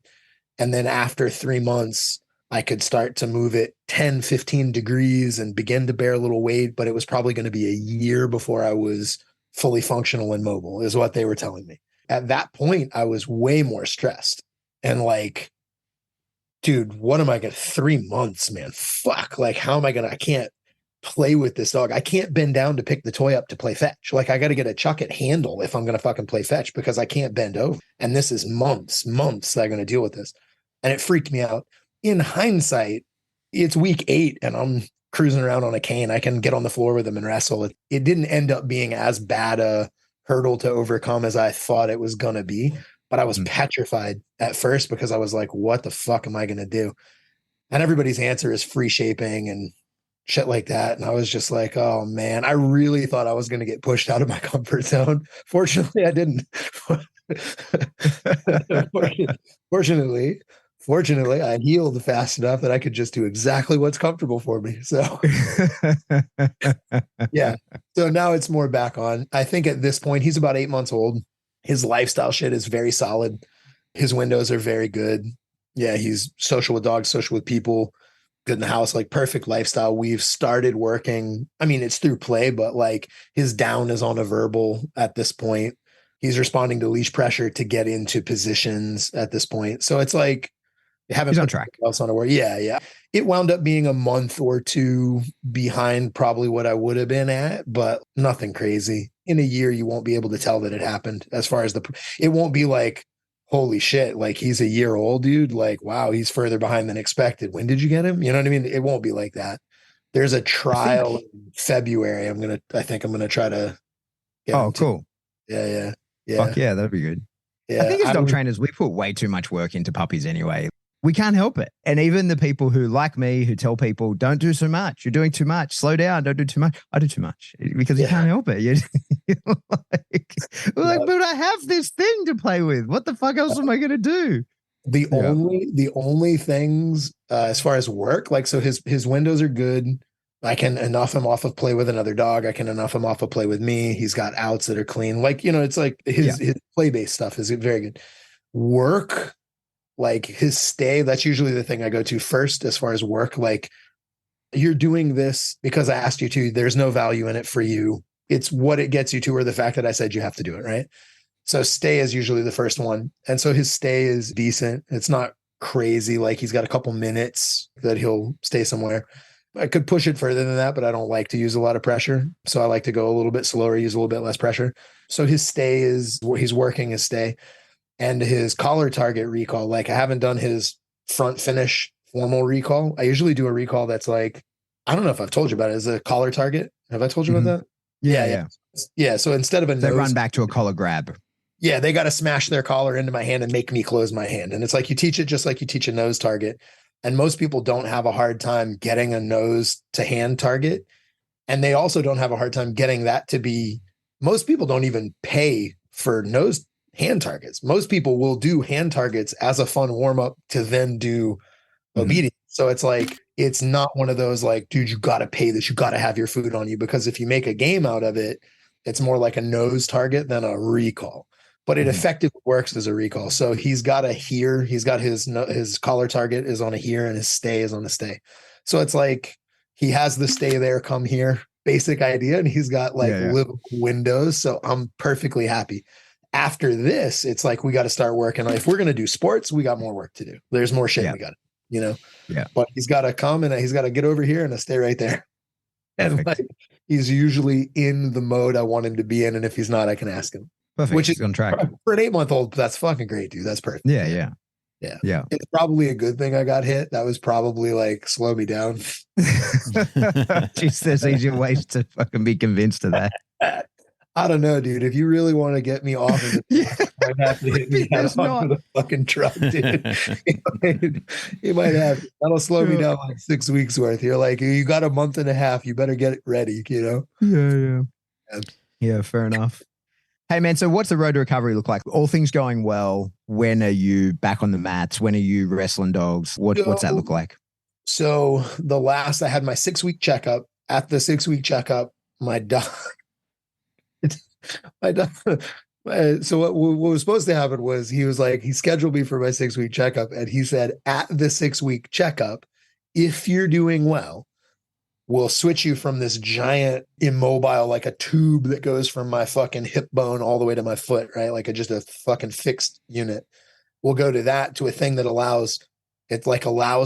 And then after 3 months, I could start to move it 10, 15 degrees and begin to bear a little weight. But it was probably going to be a year before I was fully functional and mobile, is what they were telling me. At that point, I was way more stressed and like, dude, what am I going to 3 months, man? Fuck. Like, how am I going to, I can't play with this dog. I can't bend down to pick the toy up to play fetch. Like I got to get a chuck it handle if I'm going to fucking play fetch because I can't bend over. And this is months that I'm going to deal with this. And it freaked me out. In hindsight, it's week 8 and I'm cruising around on a cane. I can get on the floor with him and wrestle. It didn't end up being as bad a hurdle to overcome as I thought it was going to be, but I was petrified at first because I was like, what the fuck am I going to do? And everybody's answer is free shaping and shit like that. And I was just like, oh man, I really thought I was going to get pushed out of my comfort zone. Fortunately, I didn't. Fortunately, I healed fast enough that I could just do exactly what's comfortable for me. So yeah. So now it's more back on. I think at this point, he's about 8 months old. His lifestyle shit is very solid. His windows are very good. Yeah. He's social with dogs, social with people, good in the house, like perfect lifestyle. We've started working. I mean, it's through play, but like his down is on a verbal at this point. He's responding to leash pressure to get into positions at this point. So it's like, haven't He's on put track. else on a word. Yeah. It wound up being a month or 2 behind probably what I would have been at, but nothing crazy. In a year, you won't be able to tell that it happened as far as it won't be like, holy shit, like he's a year old, dude. Like, wow, he's further behind than expected. When did you get him? You know what I mean? It won't be like that. There's a trial in February. I think I'm going to try to get him cool. Yeah. Fuck yeah, that'd be good. Yeah. I think as dog trainers, we put way too much work into puppies anyway. We can't help it. And even the people who, like me, who tell people, don't do so much. You're doing too much. Slow down. Don't do too much. I do too much because you can't help it. You're like, but I have this thing to play with. What the fuck else am I going to do? The only things as far as work, like, so his windows are good. I can enough him off of play with another dog. I can enough him off of play with me. He's got outs that are clean. Like, it's like his play-based stuff is very good. Work, like his stay, that's usually the thing I go to first as far as work. Like you're doing this because I asked you to. There's no value in it for you. It's what it gets you to, or the fact that I said you have to do it, right? So stay is usually the first one. And so his stay is decent. It's not crazy. Like he's got a couple minutes that he'll stay somewhere. I could push it further than that, but I don't like to use a lot of pressure. So I like to go a little bit slower, use a little bit less pressure. So his stay is where he's working his stay, and his collar target recall. Like I haven't done his front finish formal recall. I usually do a recall that's like, I don't know if I've told you about it, as a collar target. Have I told you about that? Yeah. So instead of a They nose, run back to a collar grab. yeah, they got to smash their collar into my hand and make me close my hand. And it's like you teach it just like you teach a nose target. And most people don't have a hard time getting a nose to hand target. And they also don't have a hard time getting that to be, most people don't even pay for nose hand targets. Most people will do hand targets as a fun warm up to then do obedience. So it's like, it's not one of those like, dude, you got to pay this. You got to have your food on you, because if you make a game out of it, it's more like a nose target than a recall. But it effectively works as a recall. So he's got a here. He's got his collar target is on a here, and his stay is on a stay. So it's like he has the stay there, come here, basic idea, and he's got like little windows. So I'm perfectly happy. After this, it's like we got to start working on. If we're gonna do sports, we got more work to do. There's more shit we got, Yeah. But he's got to come and he's got to get over here and stay right there. And like he's usually in the mode I want him to be in, and if he's not, I can ask him. Perfect. Which is on track for an 8-month-old. That's fucking great, dude. That's perfect. Yeah. It's probably a good thing I got hit. That was probably like slow me down. Jeez, there's easier ways to fucking be convinced of that. I don't know, dude. If you really want to get me off of it, you might have to hit me head on with a fucking truck, dude. You might have. That'll slow me down like 6 weeks worth. You're like, you got a month and a half. You better get it ready, Yeah, fair enough. Hey, man, so what's the road to recovery look like? All things going well, when are you back on the mats? When are you wrestling dogs? What's that look like? So I had my 6-week checkup. At the 6-week checkup, my dog, so what was supposed to happen was he was like, he scheduled me for my 6-week checkup. And he said, at the 6-week checkup, if you're doing well, we'll switch you from this giant immobile, like a tube that goes from my fucking hip bone all the way to my foot, right? Like just a fucking fixed unit. We'll go to that, to a thing that allows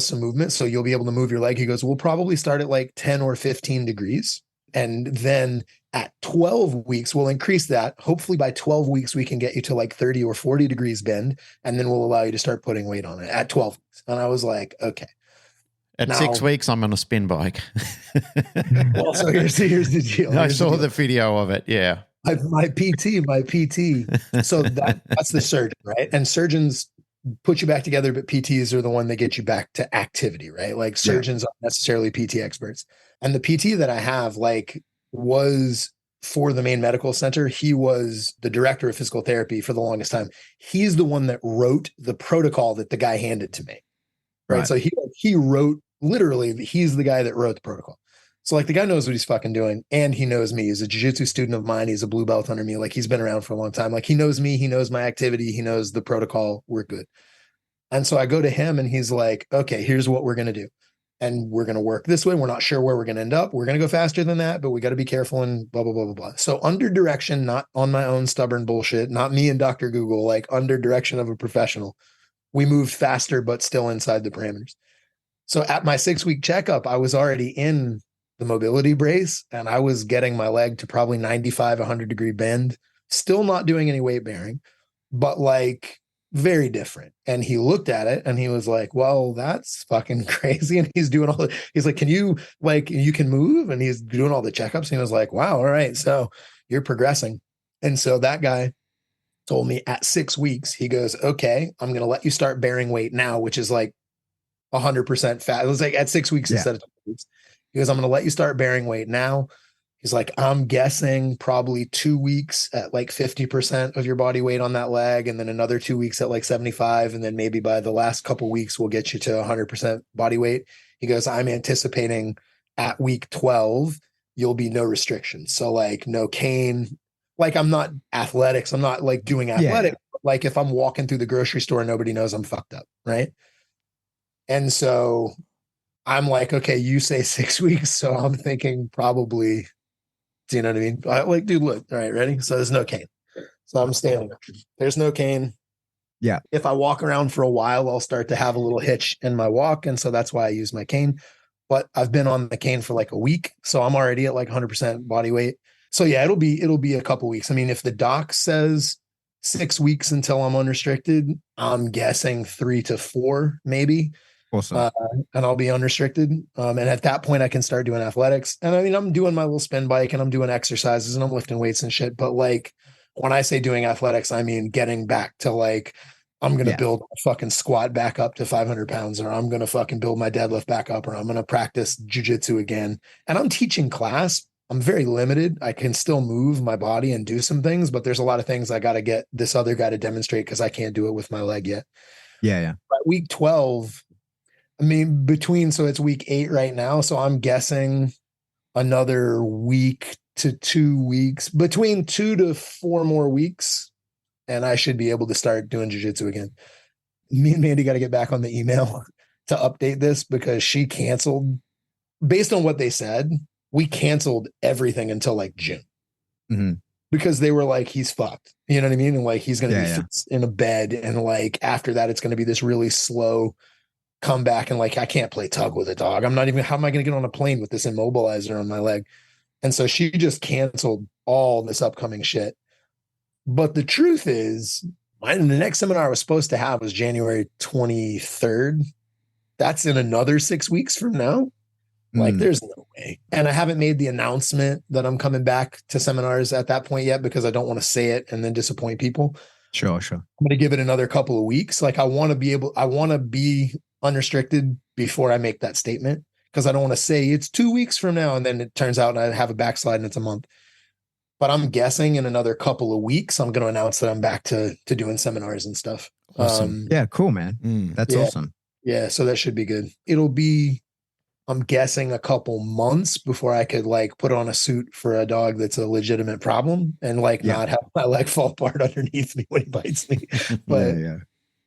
some movement. So you'll be able to move your leg. He goes, we'll probably start at like 10 or 15 degrees. And then at 12 weeks, we'll increase that. Hopefully by 12 weeks, we can get you to like 30 or 40 degrees bend. And then we'll allow you to start putting weight on it at 12 weeks. And I was like, okay. At 6 weeks, I'm on a spin bike. Well, so here's the deal. I saw the video of it. Yeah. My PT. So that's the surgeon, right? And surgeons put you back together, but PTs are the one that get you back to activity, right? Like surgeons aren't necessarily PT experts. And the PT that I have was for the main medical center. He was the director of physical therapy for the longest time. He's the one that wrote the protocol that the guy handed to me. Right. So he wrote, literally, he's the guy that wrote the protocol. So like the guy knows what he's fucking doing, and he knows me. He's a jiu-jitsu student of mine. He's a blue belt under me. Like he's been around for a long time. Like he knows me. He knows my activity. He knows the protocol. We're good. And so I go to him and he's like, okay, here's what we're going to do. And we're going to work this way. We're not sure where we're going to end up. We're going to go faster than that, but we got to be careful and blah, blah, blah, blah, blah. So under direction, not on my own stubborn bullshit, not me and Dr. Google, like under direction of a professional, we moved faster, but still inside the parameters. So at my 6-week checkup, I was already in the mobility brace, and I was getting my leg to probably 95, 100 degree bend, still not doing any weight bearing, but like very different. And he looked at it and he was like, well, that's fucking crazy. And he's doing he's like, you can move? And he's doing all the checkups. And he was like, wow, all right, so you're progressing. And so that guy told me at 6 weeks, he goes, okay, I'm going to let you start bearing weight now, which is like 100% fat. It was like at 6 weeks instead of 2 weeks. He goes, I'm going to let you start bearing weight now. He's like, I'm guessing probably 2 weeks at like 50% of your body weight on that leg. And then another 2 weeks at like 75. And then maybe by the last couple weeks, we'll get you to 100% body weight. He goes, I'm anticipating at week 12, you'll be no restrictions. So like no cane. Like I'm not athletics. I'm not like doing athletic. Yeah. Like if I'm walking through the grocery store, nobody knows I'm fucked up. Right. And so I'm like, okay, you say 6 weeks. So I'm thinking probably, do you know what I mean? Like, dude, look, all right, ready? So there's no cane. So I'm standing up. There's no cane. Yeah. If I walk around for a while, I'll start to have a little hitch in my walk. And so that's why I use my cane. But I've been on the cane for like a week. So I'm already at like 100% body weight. So yeah, it'll be a couple weeks. I mean, if the doc says 6 weeks until I'm unrestricted, I'm guessing 3 to 4, maybe. Awesome. And I'll be unrestricted. And at that point, I can start doing athletics. And I mean, I'm doing my little spin bike and I'm doing exercises and I'm lifting weights and shit. But like, when I say doing athletics, I mean getting back to like, I'm going to build a fucking squat back up to 500 pounds, or I'm going to fucking build my deadlift back up, or I'm going to practice jiu-jitsu again. And I'm teaching class. I'm very limited. I can still move my body and do some things, but there's a lot of things I got to get this other guy to demonstrate because I can't do it with my leg yet. Yeah. By week 12, I mean, so it's week 8 right now. So I'm guessing another week to 2 weeks, between 2 to 4 more weeks. And I should be able to start doing jiu-jitsu again. Me and Mandy got to get back on the email to update this because she canceled, based on what they said, we canceled everything until like June. Mm-hmm. Because they were like, he's fucked. You know what I mean? And like, he's going to be fixed in a bed. And like, after that, it's going to be this really slow comeback. And like, I can't play tug with a dog. How am I going to get on a plane with this immobilizer on my leg? And so she just canceled all this upcoming shit. But the truth is, the next seminar I was supposed to have was January 23rd. That's in another 6 weeks from now. Like, there's no way. And I haven't made the announcement that I'm coming back to seminars at that point yet because I don't want to say it and then disappoint people. Sure. I'm going to give it another couple of weeks. Like, I want to be unrestricted before I make that statement because I don't want to say it's 2 weeks from now and then it turns out and I have a backslide and it's a month. But I'm guessing in another couple of weeks, I'm going to announce that I'm back to doing seminars and stuff. Awesome. Yeah, cool, man. That's awesome. Yeah, so that should be good. It'll be, I'm guessing, a couple months before I could like put on a suit for a dog that's a legitimate problem and like not have my leg fall apart underneath me when he bites me. But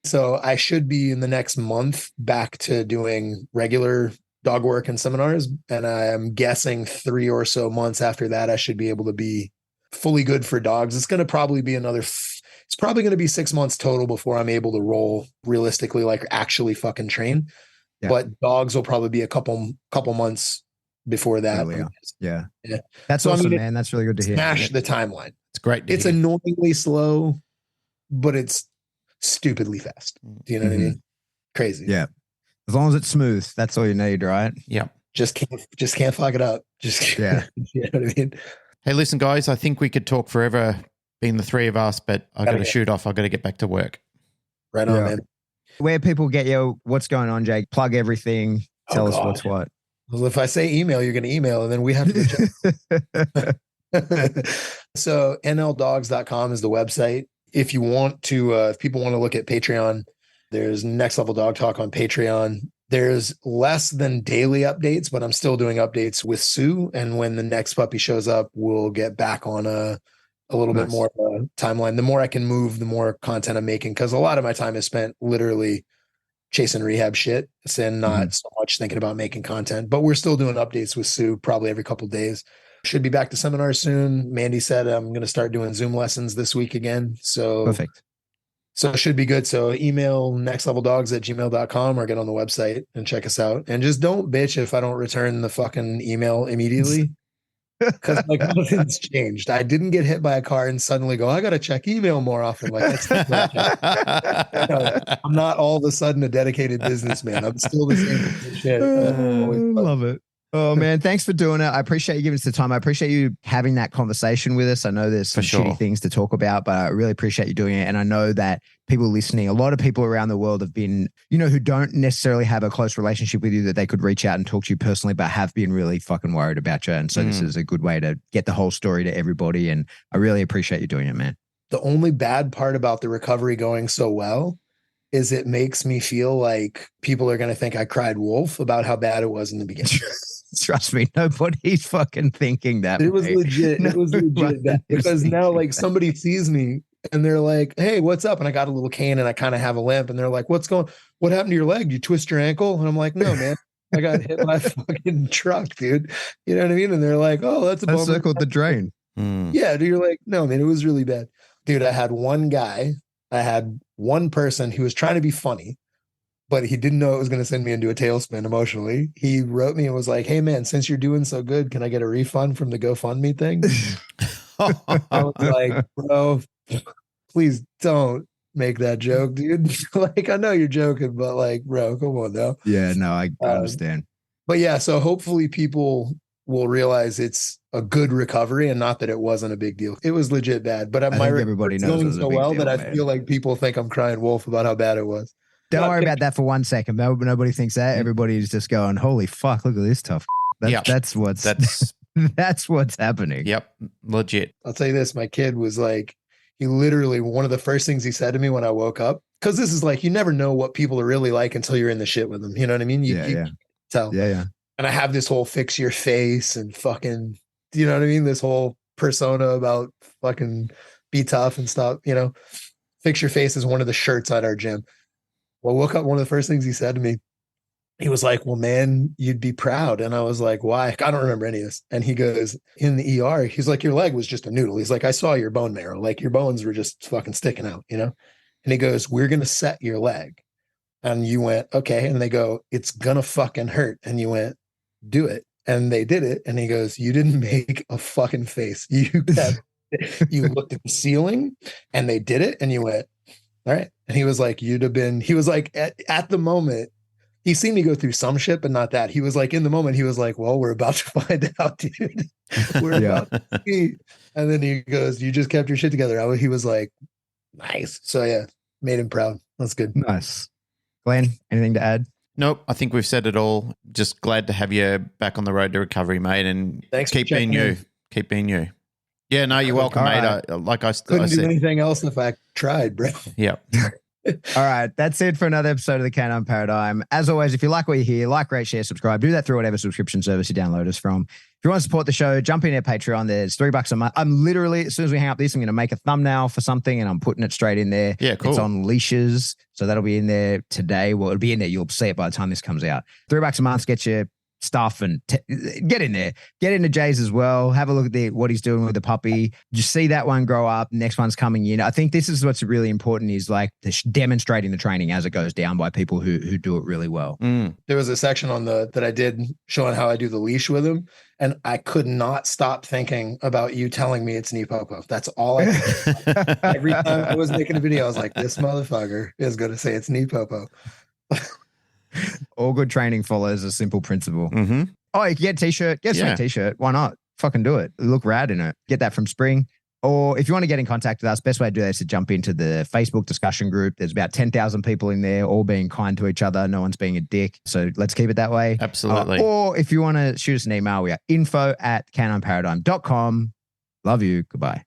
so I should be in the next month back to doing regular dog work and seminars. And I'm guessing 3 or so months after that, I should be able to be fully good for dogs. It's going to probably be it's probably going to be 6 months total before I'm able to roll realistically, like actually fucking train. Yeah. But dogs will probably be a couple months before that. Yeah. That's so, awesome, man. That's really good to hear. Smash the timeline. It's great. It's annoyingly slow, but it's stupidly fast. Do you know what I mean? Crazy. Yeah. As long as it's smooth, that's all you need, right? Yeah. Just can't fuck it up. You know what I mean? Hey, listen, guys, I think we could talk forever being the three of us, but I got to shoot off. I got to get back to work. Right on, man. Where people get you, what's going on, Jake? Plug everything. Tell us what's what. Well, if I say email, you're going to email, and then we have to check. So nldogs.com is the website. If you want to, if people want to look at Patreon, there's Next Level Dog Talk on Patreon. There's less than daily updates, but I'm still doing updates with Sue. And when the next puppy shows up, we'll get back on a little bit more of a timeline. The more I can move, the more content I'm making. Because a lot of my time is spent literally chasing rehab shit and not so much thinking about making content. But we're still doing updates with Sue probably every couple of days. Should be back to seminars soon. Mandy said I'm going to start doing Zoom lessons this week again. So perfect. So it should be good. So email nextleveldogs@gmail.com or get on the website and check us out. And just don't bitch if I don't return the fucking email immediately. Because like nothing's changed. I didn't get hit by a car and suddenly go, I got to check email more often. Like I'm not all of a sudden a dedicated businessman. I'm still the same shit. Love it. Oh man, thanks for doing it. I appreciate you giving us the time. I appreciate you having that conversation with us. I know there's some shitty things to talk about, but I really appreciate you doing it. And I know that people listening, a lot of people around the world have been, who don't necessarily have a close relationship with you that they could reach out and talk to you personally, but have been really fucking worried about you. And so this is a good way to get the whole story to everybody. And I really appreciate you doing it, man. The only bad part about the recovery going so well is it makes me feel like people are going to think I cried wolf about how bad it was in the beginning. Trust me, nobody's fucking thinking that. It was legit. It was legit that, because now like somebody sees me and they're like, hey, what's up? And I got a little cane and I kind of have a limp and they're like, what happened to your leg? You twist your ankle? And I'm like, no, man, I got hit by a fucking truck, dude. You know what I mean? And they're like, oh, that's a I bummer. circled the drain. Yeah, dude, you're like, no, man, it was really bad. Dude, I had one person who was trying to be funny, but he didn't know it was going to send me into a tailspin emotionally. He wrote me and was like, hey, man, since you're doing so good, can I get a refund from the GoFundMe thing? I was like, bro, please don't make that joke, dude. Like, I know you're joking, but like, bro, come on now. Yeah, no, I understand. But yeah, so hopefully people will realize it's a good recovery and not that it wasn't a big deal. It was legit bad, but I think everybody knows it was a so big well deal, that I man. feel like people think I'm crying wolf about how bad it was. Don't worry about that for 1 second. Nobody thinks that. Everybody's just going, holy fuck, look at this tough. That's what's happening. Yep, legit. I'll tell you this, my kid was like, he literally, one of the first things he said to me when I woke up, because this is like, you never know what people are really like until you're in the shit with them. You know what I mean? You can't tell. Yeah. And I have this whole fix your face and fucking, you know what I mean? This whole persona about fucking be tough and stuff, you know? Fix your face is one of the shirts at our gym. Well, I woke up, one of the first things he said to me, he was like, well, man, you'd be proud. And I was like, why? I don't remember any of this. And he goes, in the ER, he's like, your leg was just a noodle. He's like, I saw your bone marrow. Like your bones were just fucking sticking out, you know? And he goes, we're going to set your leg. And you went, okay. And they go, it's going to fucking hurt. And you went, do it. And they did it. And he goes, you didn't make a fucking face. You looked at the ceiling and they did it. And you went, all right. And he was like, he was like, at the moment, he seen me go through some shit, but not that. He was like, in the moment, he was like, well, we're about to find out, dude. We're about to see. And then he goes, you just kept your shit together. He was like, nice. So yeah, made him proud. That's good. Nice. Glenn, anything to add? Nope, I think we've said it all. Just glad to have you back on the road to recovery, mate. And thanks. Keep being you. Keep being you. Yeah, no, you're welcome, mate. Right. I couldn't said, do anything else if I tried, bro. Yep. All right. That's it for another episode of the Canine Paradigm. As always, if you like what you hear, like, rate, share, subscribe. Do that through whatever subscription service you download us from. If you want to support the show, jump in at Patreon. There's $3 a month. I'm literally, as soon as we hang up this, I'm going to make a thumbnail for something and I'm putting it straight in there. Yeah, cool. It's on leashes. So that'll be in there today. Well, it'll be in there. You'll see it by the time this comes out. $3 a month gets you stuff and get in there. Get into Jay's as well. Have a look at what he's doing with the puppy. Just see that one grow up. Next one's coming in. I think this is what's really important is like demonstrating the training as it goes down by people who do it really well. There was a section on that I did showing how I do the leash with him. And I could not stop thinking about you telling me it's knee popo. That's all I every time I was making a video, I was like, this motherfucker is going to say it's knee popo. All good training follows a simple principle. Mm-hmm. Oh, you can get a t-shirt. Get a t-shirt. Why not? Fucking do it. Look rad in it. Get that from Spring. Or if you want to get in contact with us, best way to do that is to jump into the Facebook discussion group. There's about 10,000 people in there, all being kind to each other. No one's being a dick. So let's keep it that way. Absolutely. Or if you want to shoot us an email, we are info@canineparadigm.com. Love you. Goodbye.